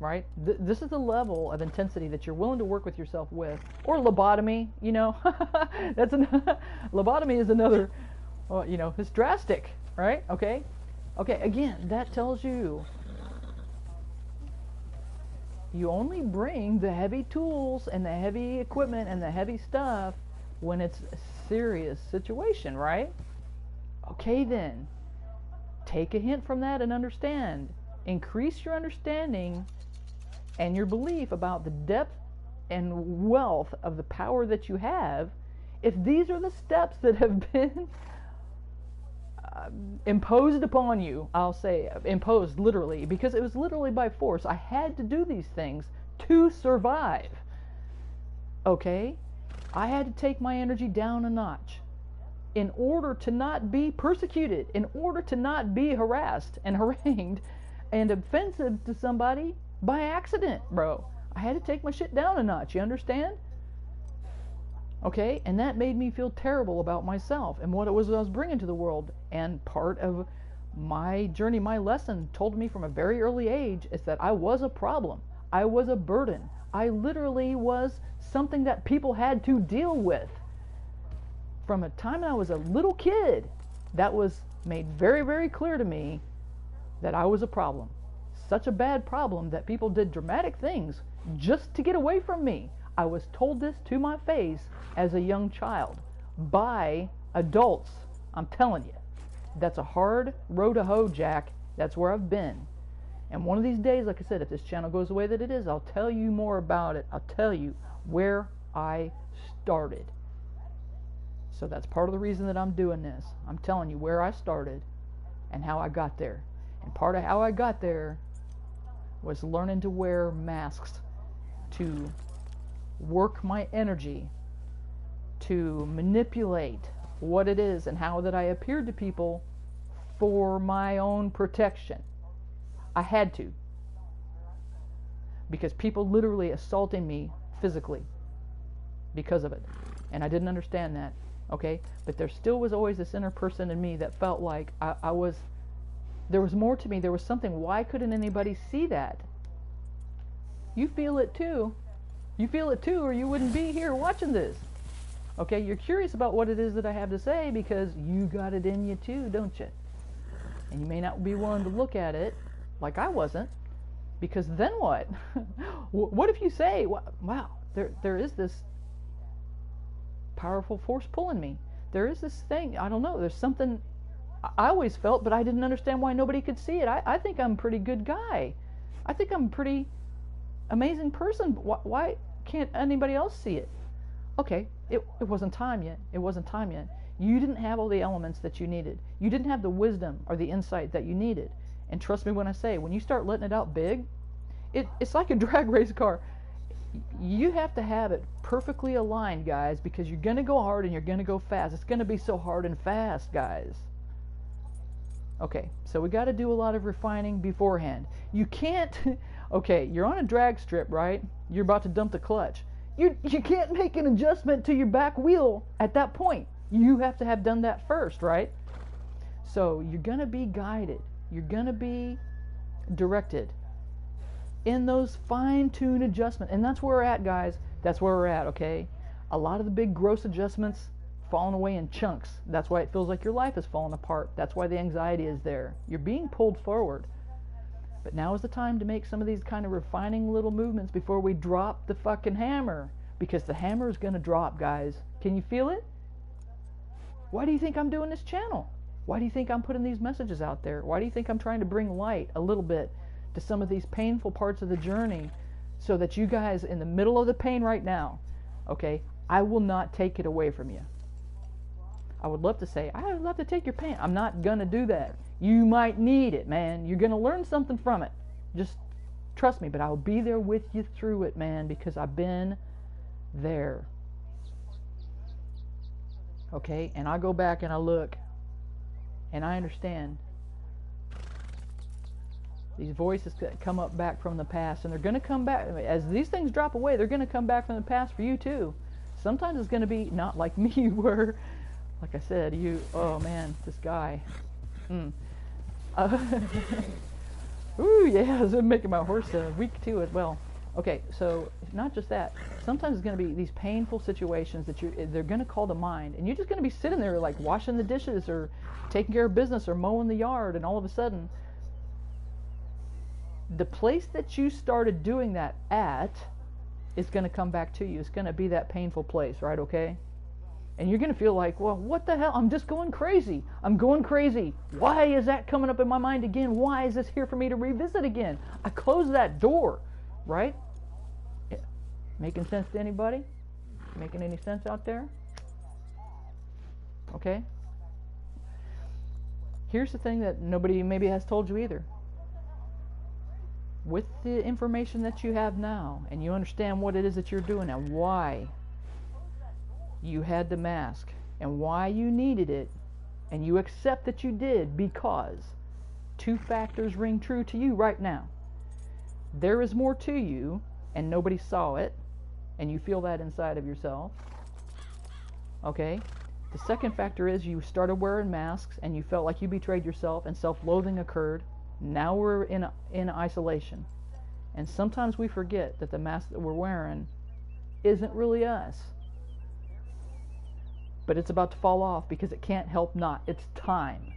Speaker 1: Right? This is the level of intensity that you're willing to work with yourself with. Or lobotomy, lobotomy is another, it's drastic, right? Okay? Okay, again, that tells you only bring the heavy tools and the heavy equipment and the heavy stuff when it's a serious situation, right? Okay then, take a hint from that and understand. Increase your understanding and your belief about the depth and wealth of the power that you have. If these are the steps that have been imposed upon you, I'll say imposed literally, because it was literally by force. I had to do these things to survive. Okay? I had to take my energy down a notch in order to not be persecuted, in order to not be harassed and harangued and offensive to somebody by accident, bro. I had to take my shit down a notch, you understand? Okay, and that made me feel terrible about myself and what it was I was bringing to the world. And part of my journey, my lesson told me from a very early age is that I was a problem. I was a burden. I literally was something that people had to deal with. From a time I was a little kid, that was made very, very clear to me that I was a problem. Such a bad problem that people did dramatic things just to get away from me. I was told this to my face as a young child by adults. I'm telling you, that's a hard row to hoe, Jack. That's where I've been. And one of these days, like I said, if this channel goes the way that it is, I'll tell you more about it. I'll tell you where I started. So that's part of the reason that I'm doing this. I'm telling you where I started and how I got there. And part of how I got there was learning to wear masks, to work my energy, to manipulate what it is and how that I appeared to people for my own protection. I had to. Because people literally assaulting me physically because of it. And I didn't understand that. Okay? But there still was always this inner person in me that felt like there was more to me. There was something. Why couldn't anybody see that? You feel it too. You feel it too, or you wouldn't be here watching this. Okay? You're curious about what it is that I have to say because you got it in you too, don't you? And you may not be willing to look at it like I wasn't, because then what? What if you say, wow, there is this powerful force pulling me. There is this thing, I don't know, there's something I always felt, but I didn't understand why nobody could see it. I think I'm a pretty good guy. I think I'm a pretty amazing person. Why can't anybody else see it? Okay, it wasn't time yet. It wasn't time yet. You didn't have all the elements that you needed. You didn't have the wisdom or the insight that you needed. And trust me when I say, when you start letting it out big, it's like a drag race car. You have to have it perfectly aligned, guys, because you're going to go hard and you're going to go fast. It's going to be so hard and fast, guys. Okay, so we got to do a lot of refining beforehand. You can't, okay, you're on a drag strip, right? You're about to dump the clutch. You can't make an adjustment to your back wheel at that point. You have to have done that first, right? So you're going to be guided. You're going to be directed in those fine-tuned adjustments. And that's where we're at, guys. That's where we're at, okay? A lot of the big gross adjustments falling away in chunks. That's why it feels like your life is falling apart. That's why the anxiety is there. You're being pulled forward. But now is the time to make some of these kind of refining little movements before we drop the fucking hammer. Because the hammer is going to drop, guys. Can you feel it? Why do you think I'm doing this channel? Why do you think I'm putting these messages out there? Why do you think I'm trying to bring light a little bit to some of these painful parts of the journey so that you guys in the middle of the pain right now, okay, I will not take it away from you. I would love to say, I would love to take your pain. I'm not going to do that. You might need it, man. You're going to learn something from it. Just trust me, but I'll be there with you through it, man, because I've been there. Okay, and I go back and I look and I understand these voices come up back from the past, and they're going to come back as these things drop away. They're going to come back from the past for you too. Sometimes it's going to be not like me where, like I said, oh man, this guy. Ooh, yeah, it's making my horse weak to it. Well, okay, so not just that. Sometimes it's going to be these painful situations that they're going to call to mind, and you're just going to be sitting there like washing the dishes or taking care of business or mowing the yard, and all of a sudden, the place that you started doing that at is going to come back to you. It's going to be that painful place, right? Okay? And you're going to feel like, well, what the hell? I'm just going crazy. I'm going crazy. Why is that coming up in my mind again? Why is this here for me to revisit again? I closed that door, right? Yeah. Making sense to anybody? Making any sense out there? Okay? Here's the thing that nobody maybe has told you either. With the information that you have now, and you understand what it is that you're doing and why you had the mask and why you needed it, and you accept that you did, because two factors ring true to you right now. There is more to you, and nobody saw it, and you feel that inside of yourself. Okay? The second factor is you started wearing masks and you felt like you betrayed yourself and self-loathing occurred. Now we're in isolation. And sometimes we forget that the mask that we're wearing isn't really us. But it's about to fall off because it can't help not. It's time.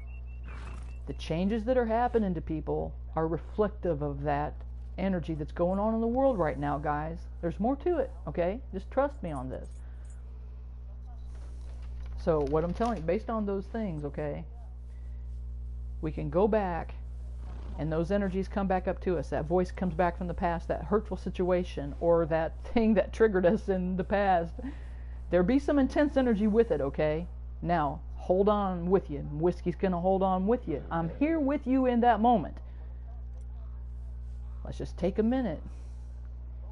Speaker 1: The changes that are happening to people are reflective of that energy that's going on in the world right now, guys. There's more to it, okay? Just trust me on this. So what I'm telling you, based on those things, okay, we can go back and those energies come back up to us. That voice comes back from the past, that hurtful situation or that thing that triggered us in the past. There'll be some intense energy with it, okay? Now, hold on with you. Whiskey's going to hold on with you. I'm here with you in that moment. Let's just take a minute.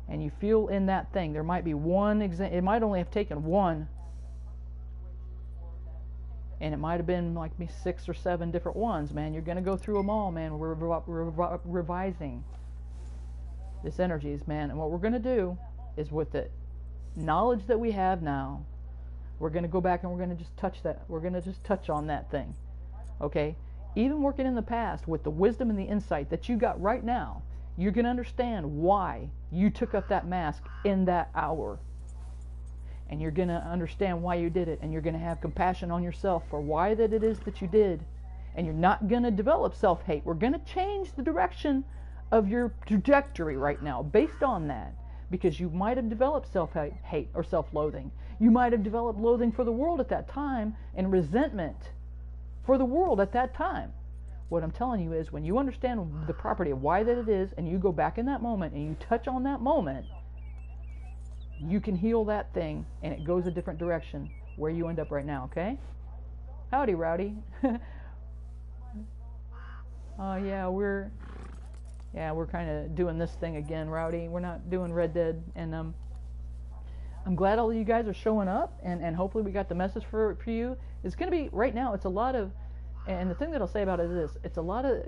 Speaker 1: And you feel in that thing. There might be one example. It might only have taken one. And it might have been like me 6 or 7 different ones, man. You're going to go through them all, man. We're revising this energies, man. And what we're going to do is with the knowledge that we have now, we're going to go back and we're going to just touch that. We're going to just touch on that thing. Okay? Even working in the past with the wisdom and the insight that you got right now, you're going to understand why you took up that mask in that hour. And you're going to understand why you did it. And you're going to have compassion on yourself for why that it is that you did. And you're not going to develop self-hate. We're going to change the direction of your trajectory right now based on that. Because you might have developed self-hate or self-loathing. You might have developed loathing for the world at that time and resentment for the world at that time. What I'm telling you is when you understand the property of why that it is and you go back in that moment and you touch on that moment, you can heal that thing and it goes a different direction where you end up right now, okay? Howdy, Rowdy. Oh, yeah, we're kind of doing this thing again, Rowdy. We're not doing Red Dead. And I'm glad all of you guys are showing up and hopefully we got the message for you. It's going to be, right now, it's a lot of, and the thing that I'll say about it is this, it's a lot of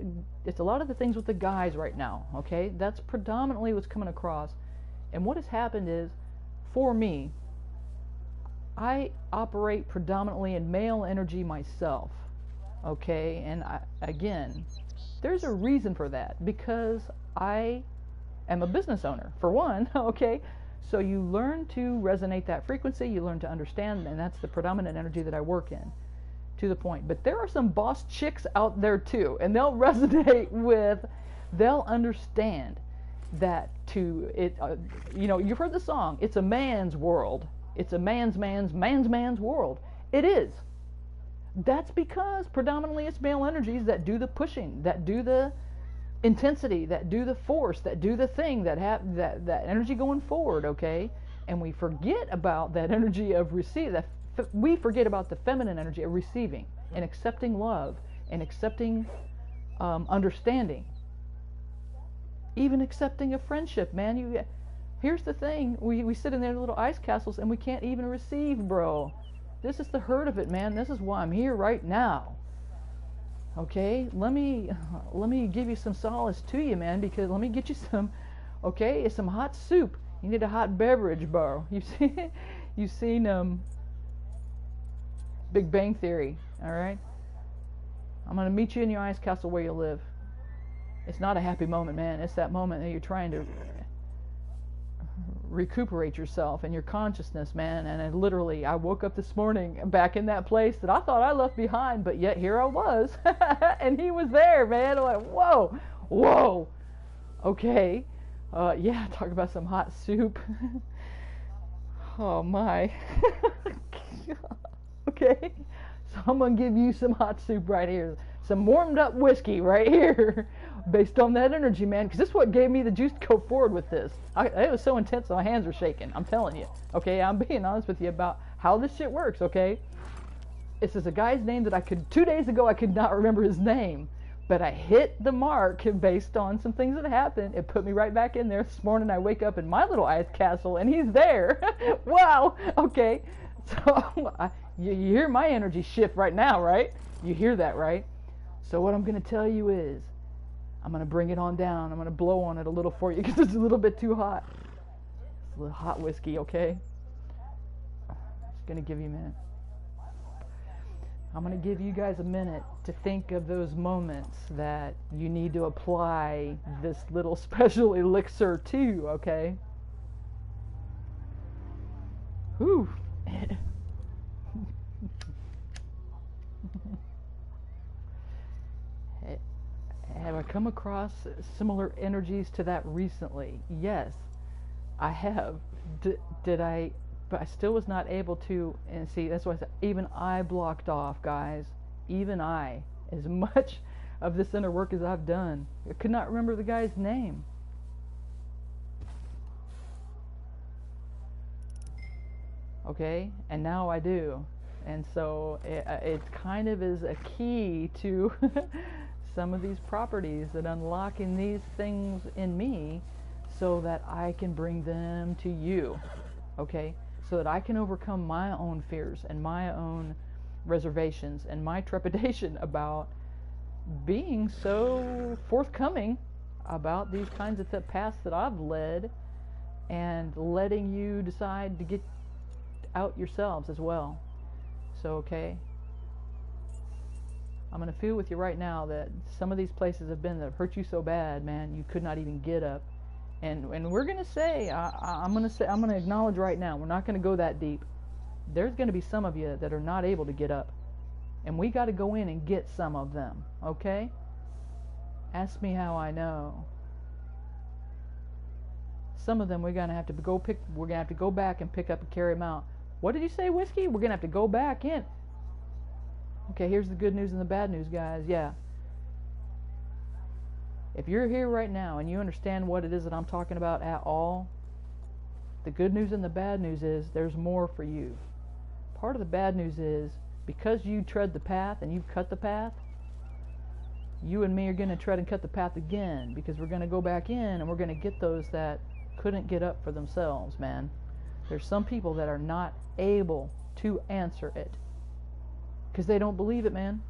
Speaker 1: the things with the guys right now, okay? That's predominantly what's coming across. And what has happened is, for me, I operate predominantly in male energy myself, okay? And again, there's a reason for that, because I am a business owner, for one, okay? So you learn to resonate that frequency, you learn to understand, and that's the predominant energy that I work in, to the point. But there are some boss chicks out there too, and they'll resonate with, they'll understand that you know, you've heard the song, it's a man's world. It's a man's world. It is. That's because predominantly it's male energies that do the pushing, that do the intensity, that do the force, that do the thing, that have that energy going forward, okay? And we forget about that energy of we forget about the feminine energy of receiving and accepting love and accepting understanding. Even accepting a friendship, man. Here's the thing. We sit in their little ice castles and we can't even receive, bro. This is the hurt of it, man. This is why I'm here right now. Okay? Let me give you some solace to you, man, because let me get you some, okay? It's some hot soup. You need a hot beverage, bro. You've seen Big Bang Theory, all right? I'm going to meet you in your ice castle where you live. It's not a happy moment, man. It's that moment that you're trying to recuperate yourself and your consciousness, man. And I woke up this morning back in that place that I thought I left behind, but yet here I was. And he was there, man. I'm like, whoa. Okay. Yeah, talk about some hot soup. Oh my. Okay, so I'm gonna give you some hot soup right here, some warmed up whiskey right here, based on that energy, man, because this is what gave me the juice to go forward with this. It was so intense my hands were shaking, I'm telling you. Okay, I'm being honest with you about how this shit works. Okay, this is a guy's name that 2 days ago I could not remember his name, but I hit the mark based on some things that happened. It put me right back in there. This morning I wake up in my little ice castle and he's there. Wow. Okay, so you hear my energy shift right now, right? You hear that, right? So what I'm going to tell you is, I'm going to bring it on down. I'm going to blow on it a little for you because it's a little bit too hot. It's a little hot whiskey, okay? Just going to give you a minute. I'm going to give you guys a minute to think of those moments that you need to apply this little special elixir to, okay? Whew. Have I come across similar energies to that recently? Yes, I have. Did I? But I still was not able to. And see, that's why I said, even I blocked off, guys. Even I, as much of this inner work as I've done, I could not remember the guy's name. Okay, and now I do. And so it kind of is a key to some of these properties, that unlocking these things in me so that I can bring them to you, okay? So that I can overcome my own fears and my own reservations and my trepidation about being so forthcoming about these kinds of paths that I've led, and letting you decide to get out yourselves as well. So, okay, I'm going to feel with you right now that some of these places have been that hurt you so bad, man, you could not even get up. And we're going to say, I'm going to acknowledge right now, we're not going to go that deep. There's going to be some of you that are not able to get up. And we got to go in and get some of them, okay? Ask me how I know. Some of them we're going to have to go back and pick up and carry them out. What did you say, Whiskey? We're going to have to go back in. Okay, here's the good news and the bad news, guys. Yeah. If you're here right now and you understand what it is that I'm talking about at all, the good news and the bad news is there's more for you. Part of the bad news is, because you tread the path and you've cut the path, you and me are going to tread and cut the path again, because we're going to go back in and we're going to get those that couldn't get up for themselves, man. There's some people that are not able to answer it because they don't believe it, man.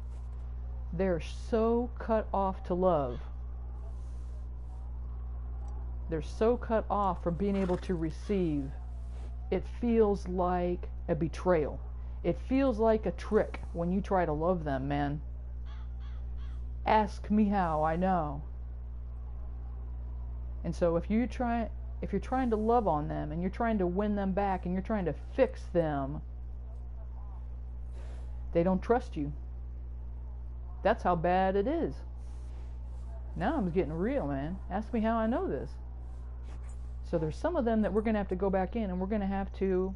Speaker 1: They're so cut off to love. They're so cut off from being able to receive. It feels like a betrayal. It feels like a trick when you try to love them, man. Ask me how I know. And so if you're trying to love on them and you're trying to win them back and you're trying to fix them, they don't trust you. That's how bad it is. Now I'm getting real, man. Ask me how I know this. So there's some of them that we're going to have to go back in and we're going to have to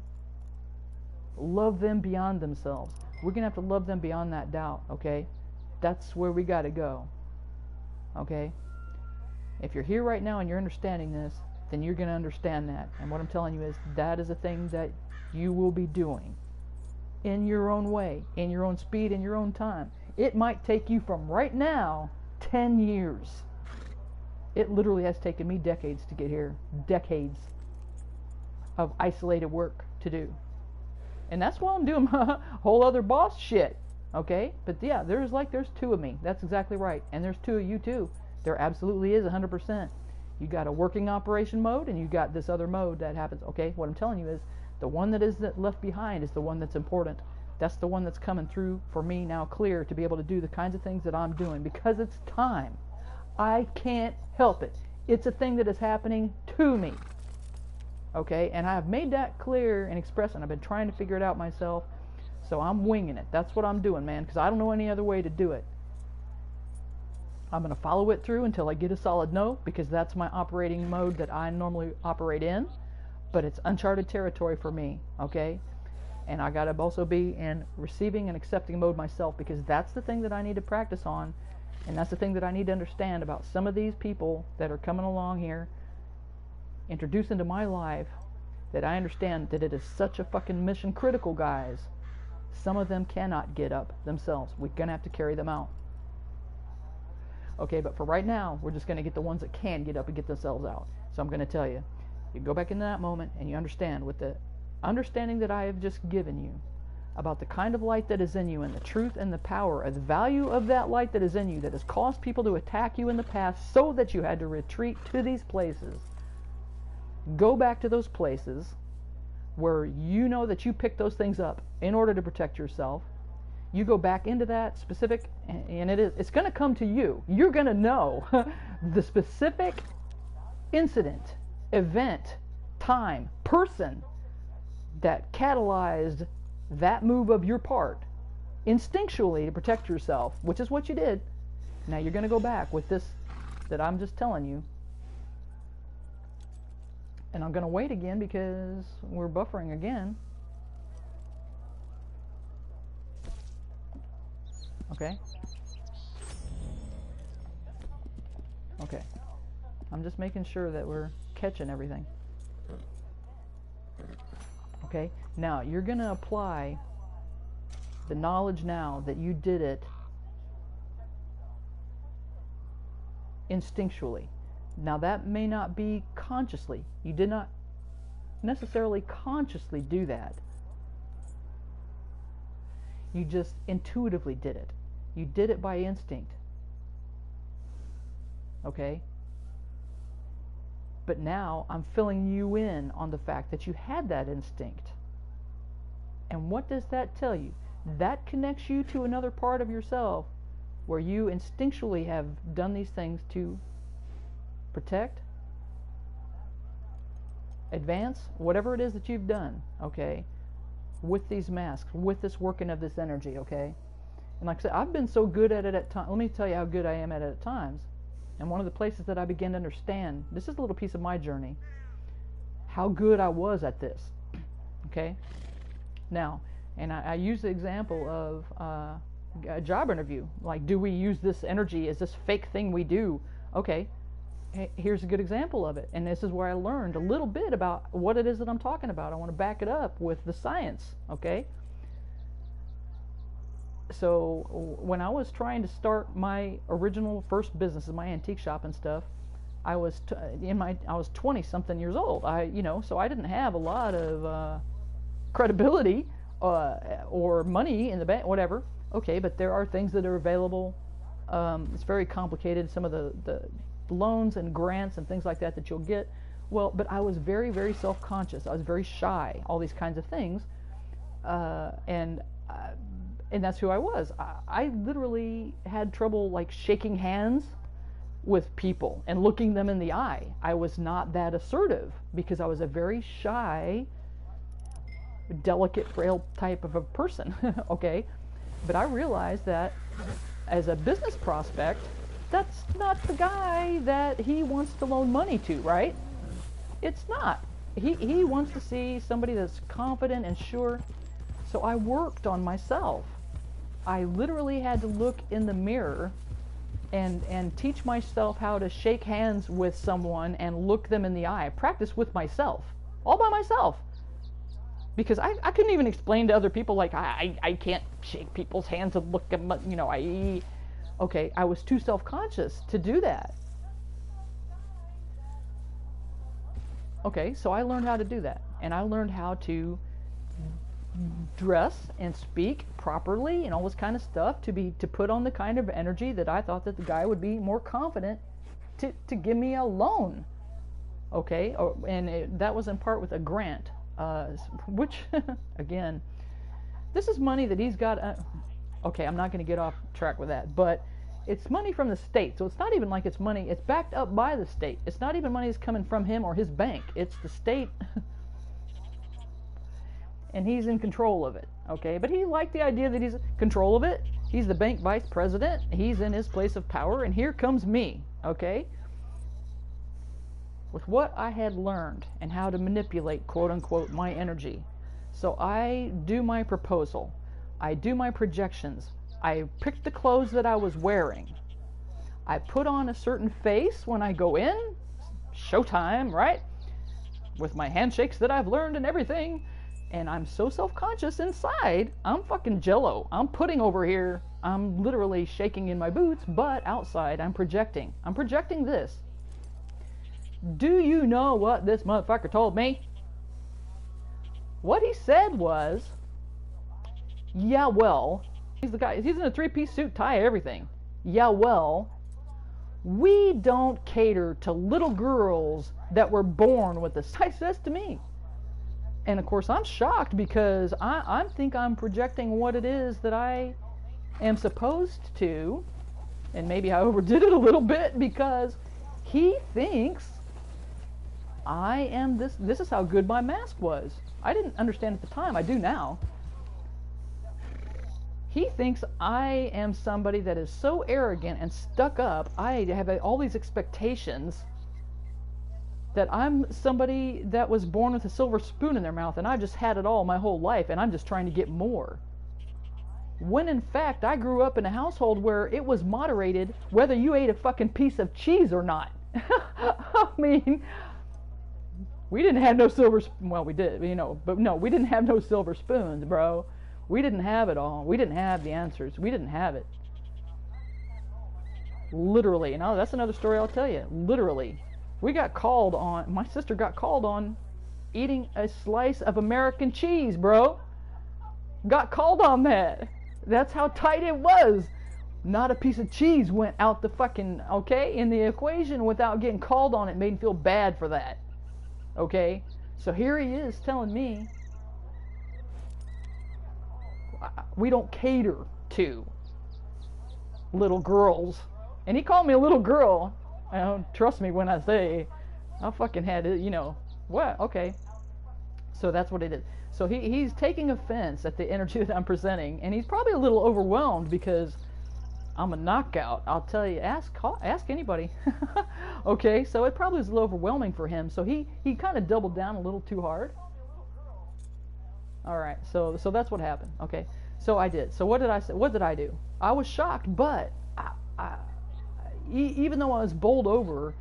Speaker 1: love them beyond themselves. We're going to have to love them beyond that doubt, okay? That's where we got to go, okay? If you're here right now and you're understanding this, then you're going to understand that. And what I'm telling you is that is a thing that you will be doing in your own way, in your own speed, in your own time. It might take you from right now 10 years. It literally has taken me decades to get here. Decades of isolated work to do. And that's why I'm doing my whole other boss shit, okay? But yeah, there's two of me. That's exactly right. And there's two of you too. There absolutely is 100%. You got a working operation mode and you got this other mode that happens. Okay, what I'm telling you is the one that is left behind is the one that's important. That's the one that's coming through for me now clear to be able to do the kinds of things that I'm doing because it's time. I can't help it. It's a thing that is happening to me. Okay, and I've made that clear and expressed, and I've been trying to figure it out myself. So I'm winging it. That's what I'm doing, man, because I don't know any other way to do it. I'm going to follow it through until I get a solid no, because that's my operating mode that I normally operate in. but it's uncharted territory for me, okay? And I got to also be in receiving and accepting mode myself, because that's the thing that I need to practice on, and that's the thing that I need to understand about some of these people that are coming along here, introduced into my life, that I understand that it is such a fucking mission critical, guys. Some of them cannot get up themselves. We're going to have to carry them out. Okay, but for right now, we're just going to get the ones that can get up and get themselves out. So I'm going to tell you, you go back into that moment and you understand, with the understanding that I have just given you about the kind of light that is in you and the truth and the power and the value of that light that is in you, that has caused people to attack you in the past so that you had to retreat to these places. Go back to those places where you know that you picked those things up in order to protect yourself. You go back into that specific, and it's going to come to you. You're going to know the specific incident, event, time, person that catalyzed that move of your part instinctually to protect yourself, which is what you did. Now you're going to go back with this that I'm just telling you. And I'm going to wait again because we're buffering again. Okay. Okay. I'm just making sure that we're catching everything. Okay. Now, you're going to apply the knowledge now that you did it instinctually. Now, that may not be consciously. You did not necessarily consciously do that. You just intuitively did it. You did it by instinct. Okay? But now I'm filling you in on the fact that you had that instinct. And what does that tell you? That connects you to another part of yourself where you instinctually have done these things to protect, advance, whatever it is that you've done, okay, with these masks, with this working of this energy, okay? And like I said, I've been so good at it at times. Let me tell you how good I am at it at times. And one of the places that I began to understand, this is a little piece of my journey, how good I was at this, okay? Now, and I use the example of a job interview. Like, do we use this energy? Is this fake thing we do? Okay, here's a good example of it. And this is where I learned a little bit about what it is that I'm talking about. I want to back it up with the science, okay? So when I was trying to start my original first business, my antique shop and stuff, I was 20 something years old. So I didn't have a lot of credibility or money in the bank, whatever. Okay, but there are things that are available. It's very complicated. Some of the loans and grants and things like that you'll get. Well, but I was very, very self-conscious. I was very shy. All these kinds of things, and that's who I was. I literally had trouble like shaking hands with people and looking them in the eye. I was not that assertive because I was a very shy, delicate, frail type of a person, okay? But I realized that as a business prospect, that's not the guy that he wants to loan money to, right? It's not. He wants to see somebody that's confident and sure. So I worked on myself. I literally had to look in the mirror and teach myself how to shake hands with someone and look them in the eye. Practice with myself, all by myself. Because I couldn't even explain to other people, like, I can't shake people's hands and look at them, okay, I was too self-conscious to do that. Okay, so I learned how to do that. And I learned how to dress and speak properly and all this kind of stuff to put on the kind of energy that I thought that the guy would be more confident to give me a loan. Okay, that was in part with a grant, which again, this is money that he's got. Okay, I'm not going to get off track with that, but it's money from the state, so it's not even like it's money. It's backed up by the state. It's not even money that's coming from him or his bank. It's the state. And he's in control of it, okay? But he liked the idea that he's in control of it. He's the bank vice president. He's in his place of power, and here comes me, okay? with what I had learned and how to manipulate, quote unquote, my energy. So I do my proposal. I do my projections. I picked the clothes that I was wearing. I put on a certain face when I go in. Showtime, right? With my handshakes that I've learned and everything. And I'm so self-conscious inside. I'm fucking jello. I'm pudding over here. I'm literally shaking in my boots, but outside I'm projecting. I'm projecting this. Do you know what this motherfucker told me? What he said was, yeah, well, he's the guy, he's in a three-piece suit, tie, everything. Yeah, well, we don't cater to little girls that were born with this. He says to me. And of course I'm shocked because I think I'm projecting what it is that I am supposed to, and maybe I overdid it a little bit because he thinks I am this. This is how good my mask was. I didn't understand at the time. I do now. He thinks I am somebody that is so arrogant and stuck up. I have all these expectations that I'm somebody that was born with a silver spoon in their mouth and I've just had it all my whole life and I'm just trying to get more. When in fact I grew up in a household where it was moderated whether you ate a fucking piece of cheese or not. I mean, we didn't have no silver, well we did, you know, but no, we didn't have no silver spoons, bro. We didn't have it all. We didn't have the answers. We didn't have it. Literally, and that's another story I'll tell you. Literally. We got called on, my sister got called on eating a slice of American cheese, bro. Got called on that. That's how tight it was. Not a piece of cheese went out the fucking, okay, in the equation without getting called on. It made me feel bad for that. Okay? So here he is telling me we don't cater to little girls. And he called me a little girl. Trust me when I say I fucking had it, you know. What? Okay. So that's what it is. So he's taking offense at the energy that I'm presenting, and he's probably a little overwhelmed because I'm a knockout. I'll tell you, ask anybody. Okay, so it probably was a little overwhelming for him. So he kind of doubled down a little too hard. All right, so that's what happened. Okay, so I did. So what did I say? What did I do? I was shocked, but even though I was bowled over,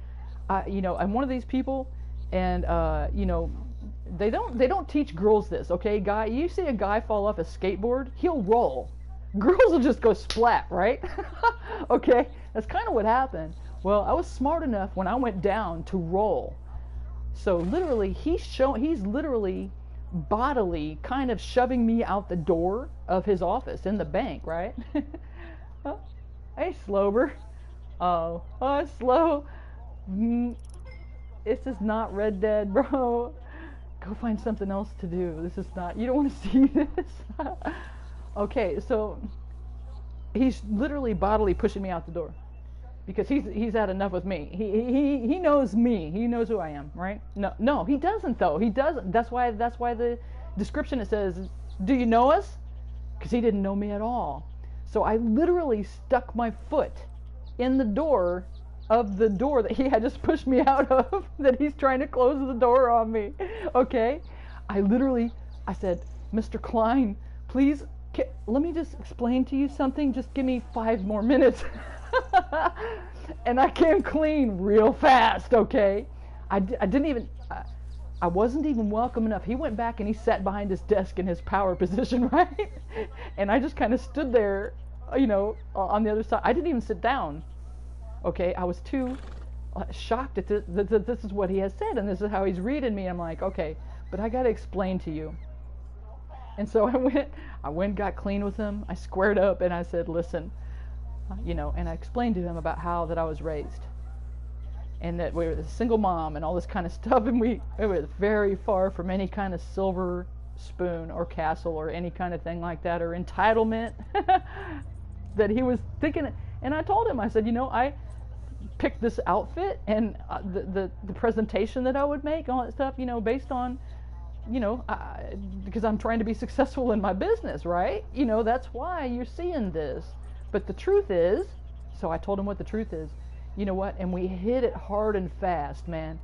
Speaker 1: you know, I'm one of these people, and you know, they don't teach girls this. Okay, guy, you see a guy fall off a skateboard, he'll roll. Girls will just go splat, right? Okay, that's kind of what happened. Well, I was smart enough when I went down to roll. So literally, he's literally bodily kind of shoving me out the door of his office in the bank, right? Oh, hey, Slober. Oh, slow. This is not Red Dead, bro. Go find something else to do. This is not, you don't want to see this. Okay, so he's literally bodily pushing me out the door because he's had enough with me. He knows me. He knows who I am, right? No, he doesn't though. He doesn't. That's why the description it says, "Do you know us?" Because he didn't know me at all. So I literally stuck my foot in the door of the door that he had just pushed me out of, that he's trying to close the door on me. Okay? I said, "Mr. Klein, please, let me just explain to you something. Just give me 5 more minutes." And I came clean real fast, okay? I wasn't even welcome enough. He went back and he sat behind his desk in his power position, right? And I just kind of stood there, you know, on the other side. I didn't even sit down, okay? I was too shocked at that this is what he has said and this is how he's reading me. I'm like, okay, but I got to explain to you. And so I went, got clean with him. I squared up and I said, "Listen, you know," and I explained to him about how that I was raised and that we were a single mom and all this kind of stuff, and it was very far from any kind of silver spoon or castle or any kind of thing like that or entitlement that he was thinking. And I told him, I said, you know, I picked this outfit and the presentation that I would make, all that stuff, you know, based on, you know, because I'm trying to be successful in my business, right? You know, that's why you're seeing this. But the truth is, so I told him what the truth is. You know what? And we hit it hard and fast, man.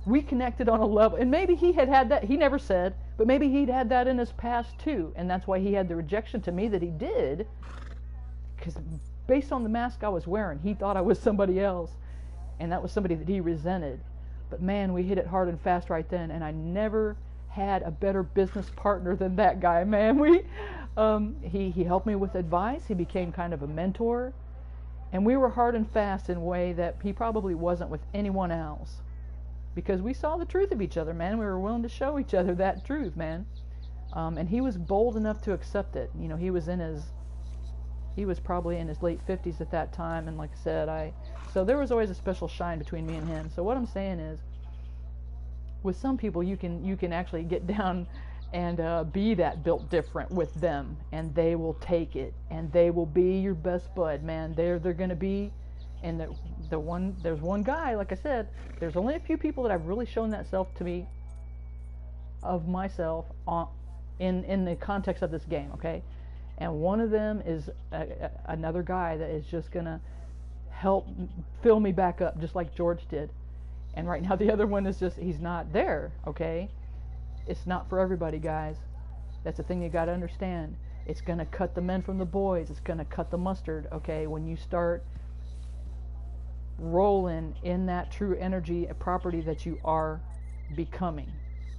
Speaker 1: We connected on a level, and maybe he had that, he never said, but maybe he'd had that in his past too, and that's why he had the rejection to me that he did, because based on the mask I was wearing, he thought I was somebody else, and that was somebody that he resented. But man, we hit it hard and fast right then, and I never had a better business partner than that guy, man. He helped me with advice, he became kind of a mentor, and we were hard and fast in a way that he probably wasn't with anyone else. Because we saw the truth of each other, man. We were willing to show each other that truth, man. And he was bold enough to accept it. You know, he was probably in his late 50s at that time, and like I said, so there was always a special shine between me and him. So what I'm saying is, with some people, you can actually get down and be that built different with them, and they will take it, and they will be your best bud, man. They're going to be. And there's one guy, like I said, there's only a few people that I've really shown that self to me, of myself, in the context of this game, okay? And one of them is another guy that is just going to help fill me back up, just like George did. And right now the other one is just, he's not there, okay? It's not for everybody, guys. That's the thing you got to understand. It's going to cut the men from the boys. It's going to cut the mustard, okay? When you start rolling in that true energy property that you are becoming,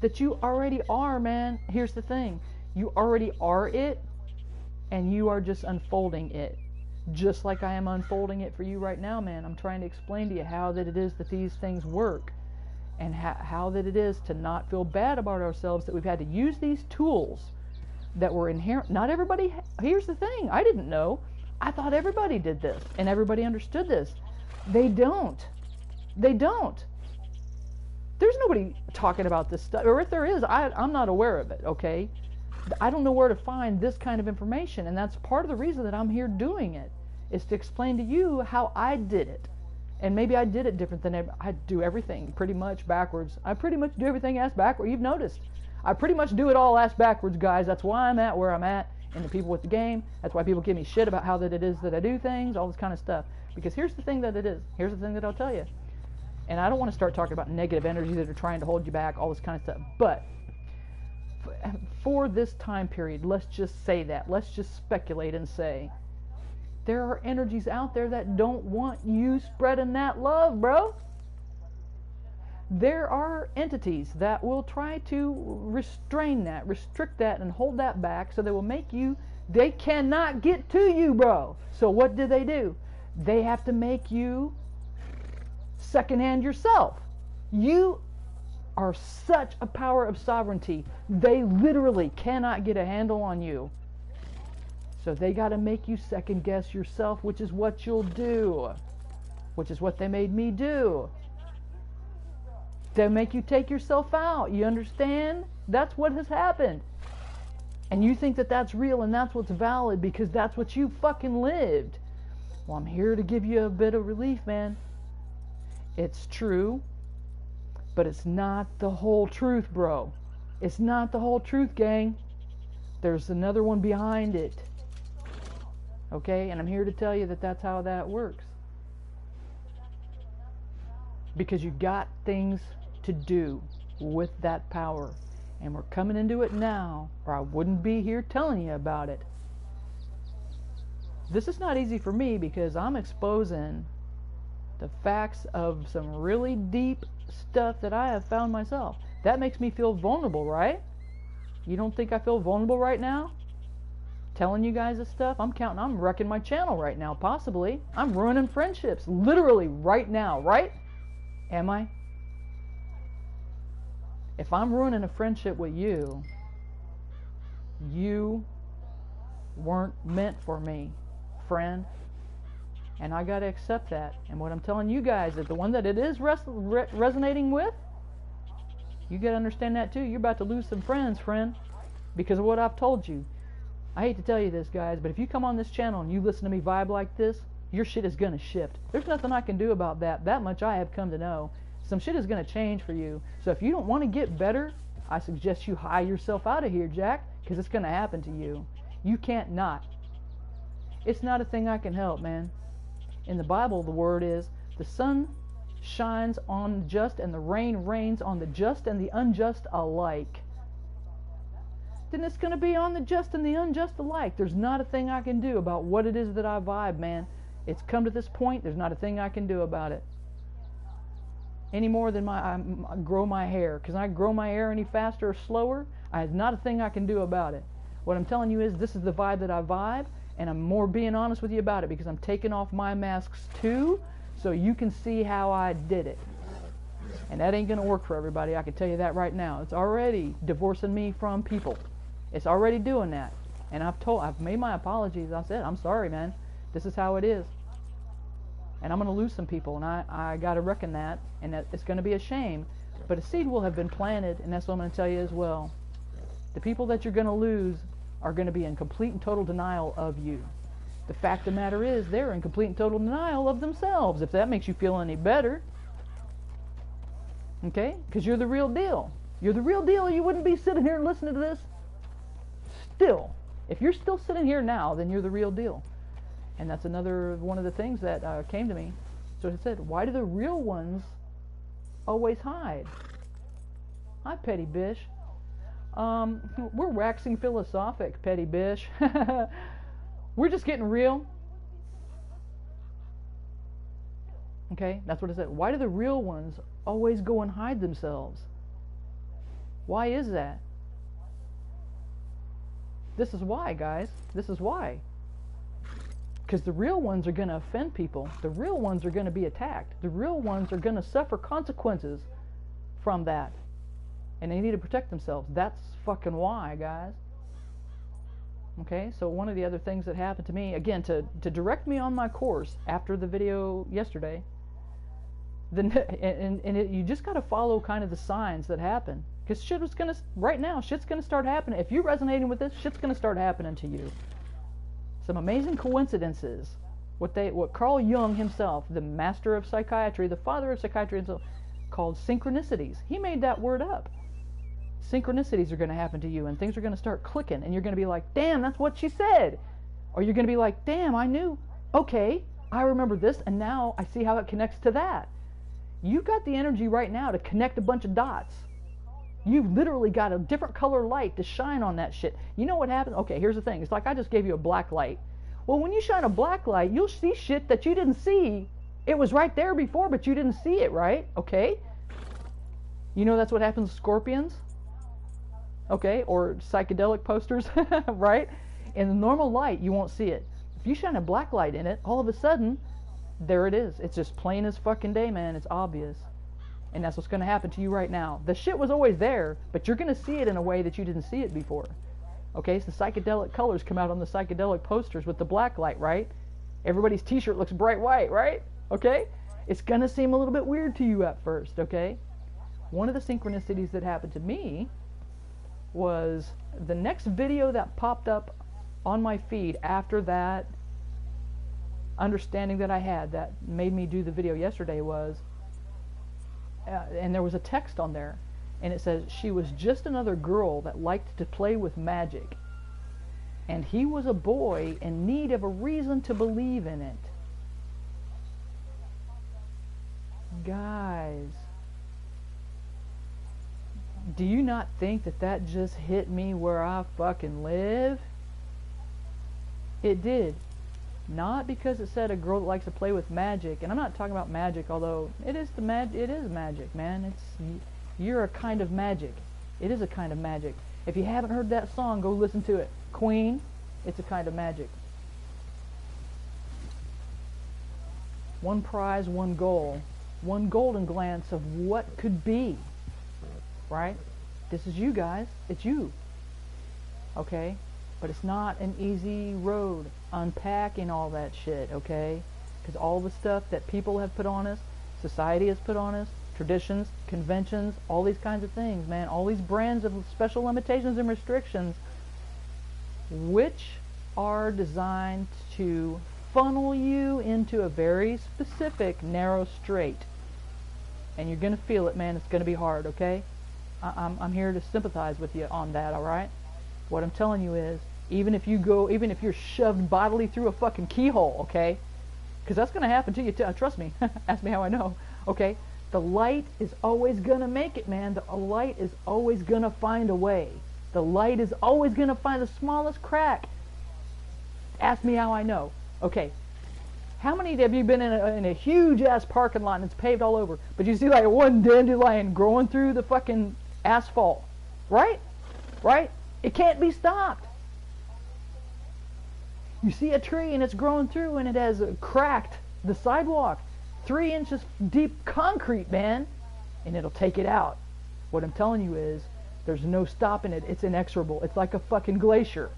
Speaker 1: that you already are, man. Here's the thing, you already are it, and you are just unfolding it, just like I am unfolding it for you right now, man. I'm trying to explain to you how that it is that these things work, and how that it is to not feel bad about ourselves, that we've had to use these tools that were inherent. Not everybody, here's the thing, I didn't know, I thought everybody did this and everybody understood this. They don't. There's nobody talking about this stuff, or if there is, I'm not aware of it, okay? I don't know where to find this kind of information, and that's part of the reason that I'm here doing it, is to explain to you how I did it. And maybe I did it different than I do everything pretty much backwards. I pretty much do everything ass backwards. You've noticed. I pretty much do it all ass backwards, guys. That's why I'm at where I'm at, and the people with the game. That's why people give me shit about how that it is that I do things, all this kind of stuff. Because here's the thing that it is. Here's the thing that I'll tell you. And I don't want to start talking about negative energies that are trying to hold you back, all this kind of stuff. But for this time period, let's just say that. Let's just speculate and say, there are energies out there that don't want you spreading that love, bro. There are entities that will try to restrain that, restrict that, and hold that back, so they will make you, they cannot get to you, bro. So what do? They have to make you secondhand yourself. You are such a power of sovereignty, they literally cannot get a handle on you. So they got to make you second guess yourself, which is what you'll do, which is what they made me do. They'll make you take yourself out. You understand? That's what has happened. And you think that that's real and that's what's valid because that's what you fucking lived. Well, I'm here to give you a bit of relief, man. It's true, but it's not the whole truth, bro. It's not the whole truth, gang. There's another one behind it. Okay? And I'm here to tell you that that's how that works. Because you got things to do with that power. And we're coming into it now, or I wouldn't be here telling you about it. This is not easy for me because I'm exposing the facts of some really deep stuff that I have found myself. That makes me feel vulnerable, right? You don't think I feel vulnerable right now? Telling you guys this stuff? I'm wrecking my channel right now, possibly. I'm ruining friendships, literally right now, right? Am I? If I'm ruining a friendship with you, you weren't meant for me, friend. And I got to accept that. And what I'm telling you guys is the one that it is resonating with, you got to understand that too. You're about to lose some friends, friend, because of what I've told you. I hate to tell you this, guys, but if you come on this channel and you listen to me vibe like this, your shit is going to shift. There's nothing I can do about that. That much I have come to know. Some shit is going to change for you. So if you don't want to get better, I suggest you hire yourself out of here, Jack, because it's going to happen to you. You can't not. It's not a thing I can help, man. In the Bible, the word is, the Son shines on the just and the rain rains on the just and the unjust alike, then it's going to be on the just and the unjust alike. There's not a thing I can do about what it is that I vibe, man. It's come to this point, there's not a thing I can do about it. Any more than I grow my hair. Because I grow my hair any faster or slower, there's not a thing I can do about it. What I'm telling you is this is the vibe that I vibe, and I'm more being honest with you about it because I'm taking off my masks too, so you can see how I did it. And that ain't going to work for everybody, I can tell you that right now. It's already divorcing me from people. It's already doing that. And I've made my apologies. I said, I'm sorry, man. This is how it is. And I'm going to lose some people, and I got to reckon that, and that it's going to be a shame. But a seed will have been planted, and that's what I'm going to tell you as well. The people that you're going to lose are going to be in complete and total denial of you. The fact of the matter is they're in complete and total denial of themselves, if that makes you feel any better. Okay? Because you're the real deal. You're the real deal, you wouldn't be sitting here and listening to this. Still, if you're still sitting here now, then you're the real deal. And that's another one of the things that came to me. So it said, why do the real ones always hide? Hi, Petty Bish. We're waxing philosophic, Petty Bish. We're just getting real. Okay, that's what it said. Why do the real ones always go and hide themselves? Why is that? This is why, guys. This is why. Because the real ones are going to offend people. The real ones are going to be attacked. The real ones are going to suffer consequences from that. And they need to protect themselves. That's fucking why, guys. Okay, so one of the other things that happened to me, again, to direct me on my course after the video yesterday, you just got to follow kind of the signs that happen. Because shit was going to, right now, shit's going to start happening. If you're resonating with this, shit's going to start happening to you. Some amazing coincidences. What Carl Jung himself, the master of psychiatry, the father of psychiatry himself, called synchronicities. He made that word up. Synchronicities are going to happen to you, and things are going to start clicking, and you're going to be like, damn, that's what she said. Or you're going to be like, damn, I knew. Okay, I remember this, and now I see how it connects to that. You've got the energy right now to connect a bunch of dots. You've literally got a different color light to shine on that shit. You know what happens? Okay, here's the thing. It's like I just gave you a black light. Well, when you shine a black light, you'll see shit that you didn't see. It was right there before, but you didn't see it, right? Okay? You know that's what happens to scorpions? Okay? Or psychedelic posters, right? In the normal light, you won't see it. If you shine a black light in it, all of a sudden, there it is. It's just plain as fucking day, man. It's obvious. And that's what's going to happen to you right now. The shit was always there, but you're going to see it in a way that you didn't see it before. Okay, so the psychedelic colors come out on the psychedelic posters with the black light, right? Everybody's t-shirt looks bright white, right? Okay? It's going to seem a little bit weird to you at first, okay? One of the synchronicities that happened to me was the next video that popped up on my feed after that understanding that I had that made me do the video yesterday was, and there was a text on there, and it says, she was just another girl that liked to play with magic, and he was a boy in need of a reason to believe in it. Guys, do you not think that that just hit me where I fucking live? It did. Not because it said a girl that likes to play with magic, and I'm not talking about magic, although it is magic, man. You're a kind of magic. It is a kind of magic. If you haven't heard that song, go listen to it. Queen, it's a kind of magic. One prize, one goal, one golden glance of what could be. Right? This is you guys. It's you. Okay? But it's not an easy road unpacking all that shit, okay? Because all the stuff that people have put on us, society has put on us, traditions, conventions, all these kinds of things, man, all these brands of special limitations and restrictions, which are designed to funnel you into a very specific, narrow straight. And you're going to feel it, man. It's going to be hard, okay? I'm here to sympathize with you on that, all right? What I'm telling you is, even if you're shoved bodily through a fucking keyhole, okay? Because that's going to happen to you, trust me. Ask me how I know. Okay? The light is always going to make it, man. The light is always going to find a way. The light is always going to find the smallest crack. Ask me how I know. Okay. How many have you been in a huge-ass parking lot and it's paved all over, but you see like one dandelion growing through the fucking asphalt? Right? Right? It can't be stopped. You see a tree and it's growing through and it has cracked the sidewalk. 3 inches deep concrete, man. And it'll take it out. What I'm telling you is, there's no stopping it. It's inexorable. It's like a fucking glacier.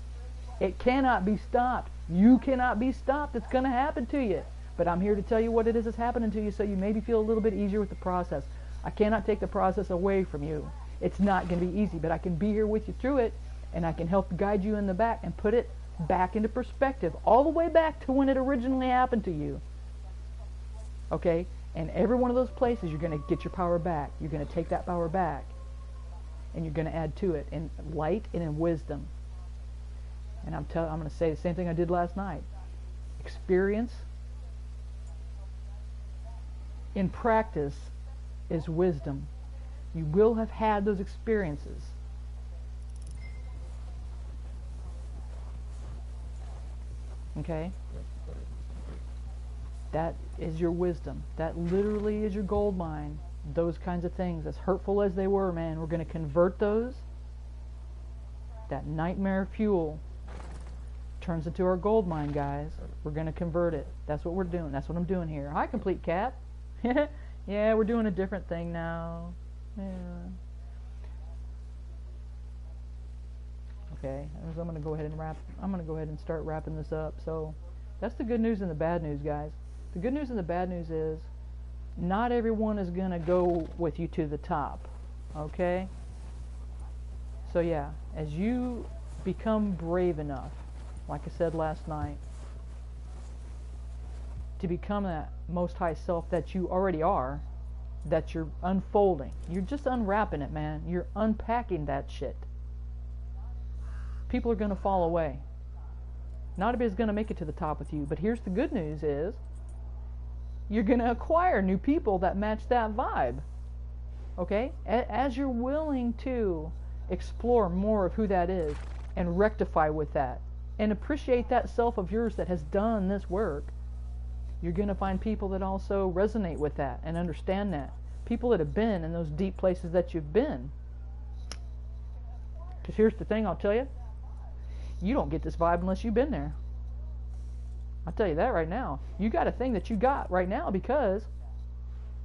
Speaker 1: It cannot be stopped. You cannot be stopped. It's going to happen to you. But I'm here to tell you what it is that's happening to you so you maybe feel a little bit easier with the process. I cannot take the process away from you. It's not going to be easy, but I can be here with you through it, and I can help guide you in the back and put it back into perspective, all the way back to when it originally happened to you. Okay? And every one of those places, you're going to get your power back. You're going to take that power back, and you're going to add to it in light and in wisdom. And I'm going to say the same thing I did last night. Experience in practice is wisdom. You will have had those experiences. Okay? That is your wisdom. That literally is your gold mine. Those kinds of things, as hurtful as they were, man, we're going to convert those. That nightmare fuel turns into our gold mine, guys. We're going to convert it. That's what we're doing. That's what I'm doing here. Hi, Complete Cat. Yeah, we're doing a different thing now. Yeah. Okay, so I'm going to go ahead and start wrapping this up. So that's the good news and the bad news, guys. The good news and the bad news is not everyone is going to go with you to the top. Okay? So yeah, as you become brave enough, like I said last night, to become that most high self that you already are, that you're unfolding. You're just unwrapping it, man. You're unpacking that shit. People are going to fall away. Not everybody's going to make it to the top with you. But here's the good news is, you're going to acquire new people that match that vibe. Okay? As you're willing to explore more of who that is and rectify with that and appreciate that self of yours that has done this work, you're going to find people that also resonate with that and understand that. People that have been in those deep places that you've been. Because here's the thing I'll tell you. You don't get this vibe unless you've been there. I'll tell you that right now. You got a thing that you got right now because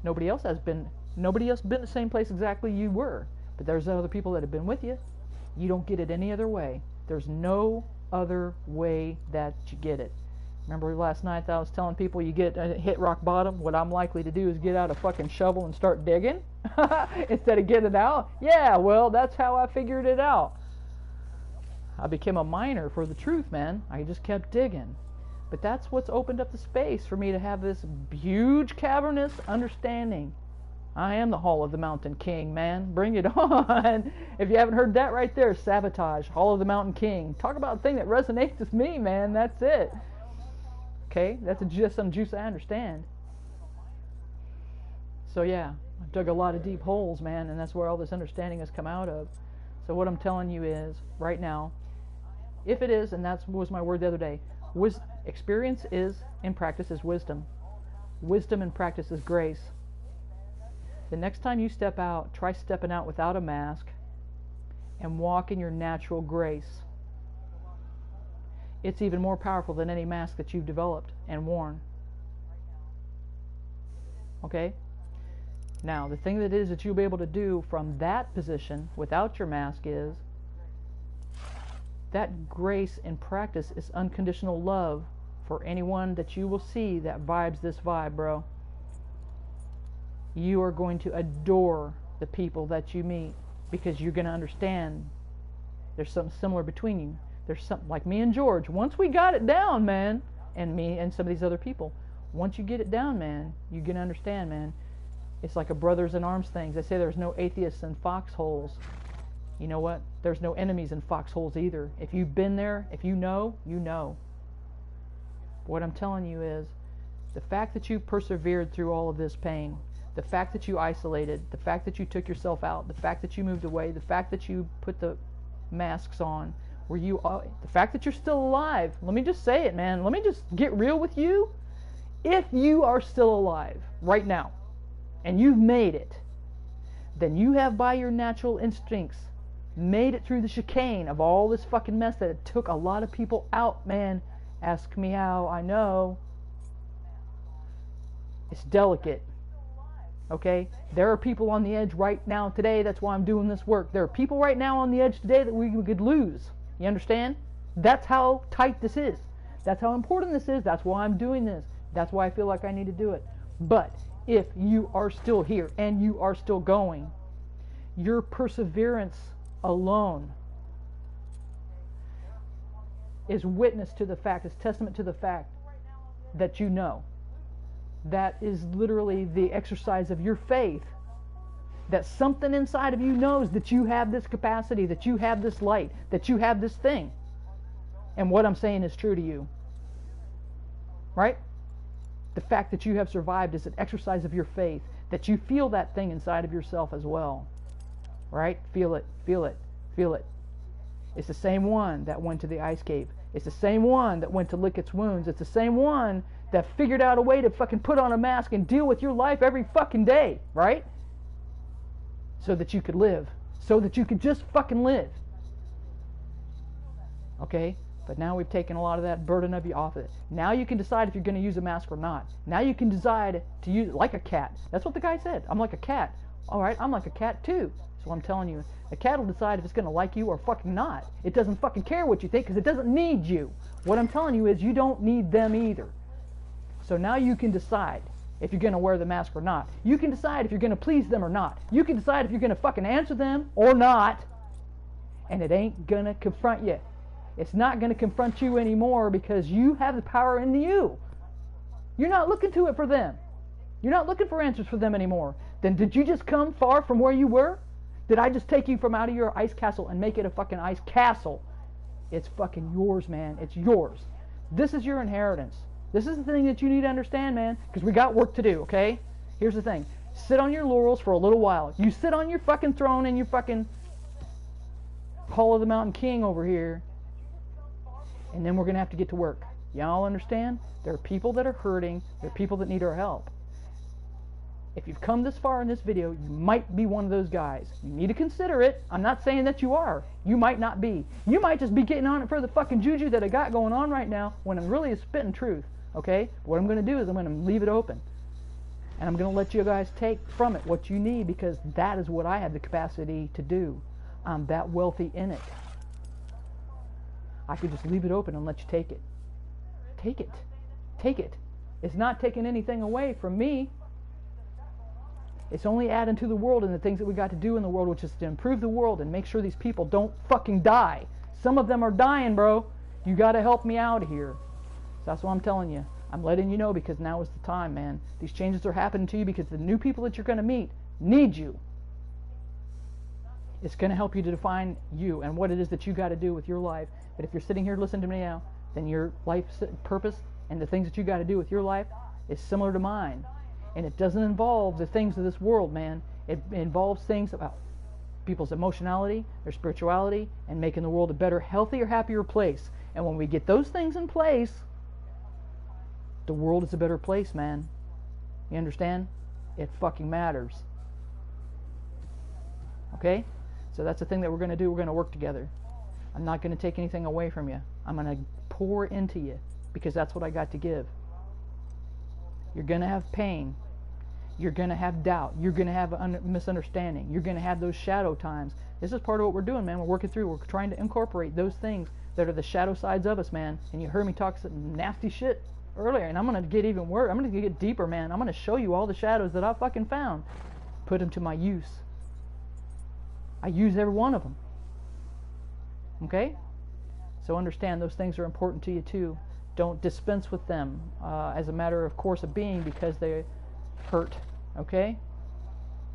Speaker 1: nobody else been the same place exactly you were. But there's other people that have been with you. You don't get it any other way. There's no other way that you get it. Remember last night that I was telling people you hit rock bottom? What I'm likely to do is get out a fucking shovel and start digging instead of getting it out? Yeah, well, that's how I figured it out. I became a miner for the truth, man. I just kept digging. But that's what's opened up the space for me to have this huge cavernous understanding. I am the Hall of the Mountain King, man. Bring it on. If you haven't heard that right there, Sabotage, Hall of the Mountain King. Talk about a thing that resonates with me, man. That's it. Okay? That's just some juice I understand. So yeah, I've dug a lot of deep holes, man, and that's where all this understanding has come out of. So what I'm telling you is, right now, if it is, and that was my word the other day, experience is, in practice, is wisdom. Wisdom in practice is grace. The next time you step out, try stepping out without a mask and walk in your natural grace. It's even more powerful than any mask that you've developed and worn. Okay? Now, the thing that is that you'll be able to do from that position without your mask is that grace in practice is unconditional love for anyone that you will see that vibes this vibe, bro. You are going to adore the people that you meet because you're going to understand there's something similar between you. There's something like me and George. Once we got it down, man, and me and some of these other people, once you get it down, man, you're going to understand, man. It's like a brothers in arms thing. They say there's no atheists in foxholes. You know what? There's no enemies in foxholes either. If you've been there, if you know, you know. What I'm telling you is, the fact that you persevered through all of this pain, The fact that you isolated, the fact that you took yourself out, the fact that you moved away, the fact that you put the masks on, the fact that you're still alive. Let me just say it, man. Let me just get real with you. If you are still alive right now, and you've made it, then you have, by your natural instincts, made it through the chicane of all this fucking mess that it took a lot of people out, man. Ask me how, I know. It's delicate. Okay? There are people on the edge right now today. That's why I'm doing this work. There are people right now on the edge today that we could lose. You understand? That's how tight this is. That's how important this is. That's why I'm doing this. That's why I feel like I need to do it. But if you are still here and you are still going, your perseverance alone is witness to the fact, is testament to the fact that you know. That is literally the exercise of your faith, that something inside of you knows that you have this capacity, that you have this light, that you have this thing. And what I'm saying is true to you. Right? The fact that you have survived is an exercise of your faith, that you feel that thing inside of yourself as well. Right? Feel it, feel it, feel it. It's the same one that went to the ice cave. It's the same one that went to lick its wounds. It's the same one that figured out a way to fucking put on a mask and deal with your life every fucking day, right? So that you could live. So that you could just fucking live. Okay? But now we've taken a lot of that burden of you off of it. Now you can decide if you're going to use a mask or not. Now you can decide to use it like a cat. That's what the guy said. I'm like a cat. Alright, I'm like a cat too. So I'm telling you, a cat will decide if it's going to like you or fucking not. It doesn't fucking care what you think because it doesn't need you. What I'm telling you is you don't need them either. So now you can decide if you're going to wear the mask or not. You can decide if you're going to please them or not. You can decide if you're going to fucking answer them or not. And it ain't going to confront you. It's not going to confront you anymore because you have the power in you. You're not looking to it for them. You're not looking for answers for them anymore. Then did you just come far from where you were? Did I just take you from out of your ice castle and make it a fucking ice castle? It's fucking yours, man. It's yours. This is your inheritance. This is the thing that you need to understand, man, because we got work to do, okay? Here's the thing. Sit on your laurels for a little while. You sit on your fucking throne and your fucking Hall of the Mountain King over here, and then we're going to have to get to work. Y'all understand? There are people that are hurting. There are people that need our help. If you've come this far in this video, you might be one of those guys. You need to consider it. I'm not saying that you are. You might not be. You might just be getting on it for the fucking juju that I got going on right now when I'm really spitting truth. Okay? But what I'm going to do is I'm going to leave it open. And I'm going to let you guys take from it what you need because that is what I have the capacity to do. I'm that wealthy in it. I could just leave it open and let you take it. Take it. Take it. It's not taking anything away from me. It's only adding to the world and the things that we got to do in the world, which is to improve the world and make sure these people don't fucking die. Some of them are dying, bro. You got to help me out here. So that's what I'm telling you. I'm letting you know because now is the time, man. These changes are happening to you because the new people that you're going to meet need you. It's going to help you to define you and what it is that you got to do with your life. But if you're sitting here listening to me now, then your life purpose and the things that you got to do with your life is similar to mine. And it doesn't involve the things of this world, man. It involves things about people's emotionality, their spirituality, and making the world a better, healthier, happier place. And when we get those things in place, the world is a better place, man. You understand? It fucking matters. Okay? So that's the thing that we're going to do. We're going to work together. I'm not going to take anything away from you. I'm going to pour into you because that's what I got to give. You're going to have pain. You're going to have doubt. You're going to have a misunderstanding. You're going to have those shadow times. This is part of what we're doing, man. We're working through. We're trying to incorporate those things that are the shadow sides of us, man. And you heard me talk some nasty shit earlier, and I'm going to get even worse. I'm going to get deeper, man. I'm going to show you all the shadows that I fucking found. Put them to my use. I use every one of them. Okay? So understand those things are important to you too. Don't dispense with them as a matter of course of being because they hurt. Okay?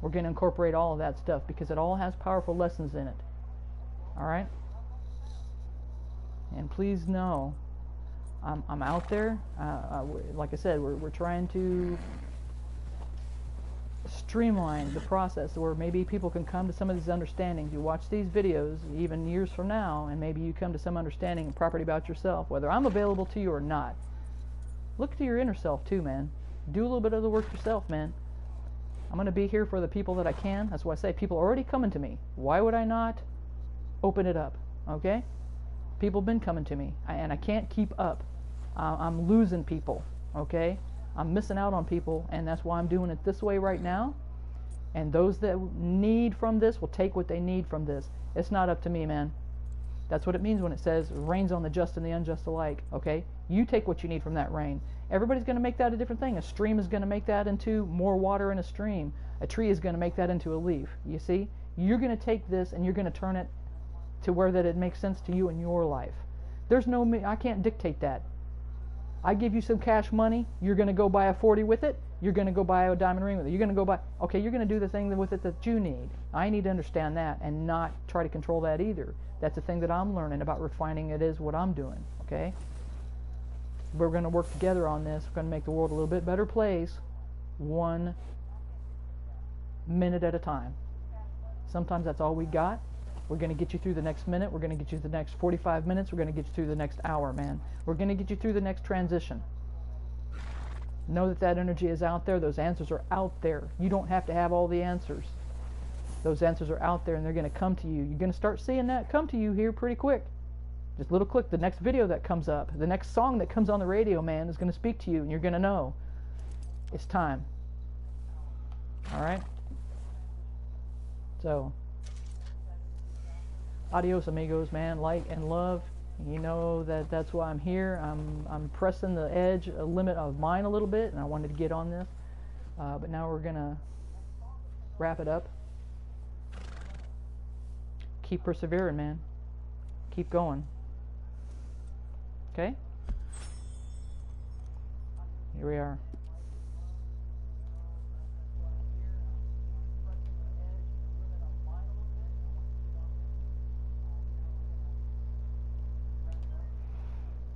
Speaker 1: We're going to incorporate all of that stuff because it all has powerful lessons in it. Alright? And please know, I'm out there. Like I said, we're trying to streamline the process where maybe people can come to some of these understandings. You watch these videos even years from now, and maybe you come to some understanding and property about yourself, whether I'm available to you or not. Look to your inner self too, man. Do a little bit of the work yourself, man. I'm going to be here for the people that I can. That's why I say people are already coming to me. Why would I not open it up? Okay? People have been coming to me, and I can't keep up. I'm losing people, okay? I'm missing out on people, and that's why I'm doing it this way right now. And those that need from this will take what they need from this. It's not up to me, man. That's what it means when it says rains on the just and the unjust alike, okay? You take what you need from that rain. Everybody's going to make that a different thing. A stream is going to make that into more water in a stream. A tree is going to make that into a leaf. You see? You're going to take this and you're going to turn it to where that it makes sense to you in your life. There's no, I can't dictate that. I give you some cash money, you're going to go buy a 40 with it, you're going to go buy a diamond ring with it, you're going to go buy, okay, you're going to do the thing with it that you need. I need to understand that and not try to control that either. That's the thing that I'm learning about refining it is what I'm doing, okay? We're going to work together on this. We're going to make the world a little bit better place, 1 minute at a time. Sometimes that's all we got. We're going to get you through the next minute. We're going to get you through the next 45 minutes. We're going to get you through the next hour, man. We're going to get you through the next transition. Know that that energy is out there. Those answers are out there. You don't have to have all the answers. Those answers are out there, and they're going to come to you. You're going to start seeing that come to you here pretty quick. Just a little click. The next video that comes up, the next song that comes on the radio, man, is going to speak to you, and you're going to know it's time. All right? So, adios, amigos, man. Light and love. You know that's why I'm here. I'm pressing the edge, a limit of mine a little bit, and I wanted to get on this. But now we're going to wrap it up. Keep persevering, man. Keep going. Okay? Here we are.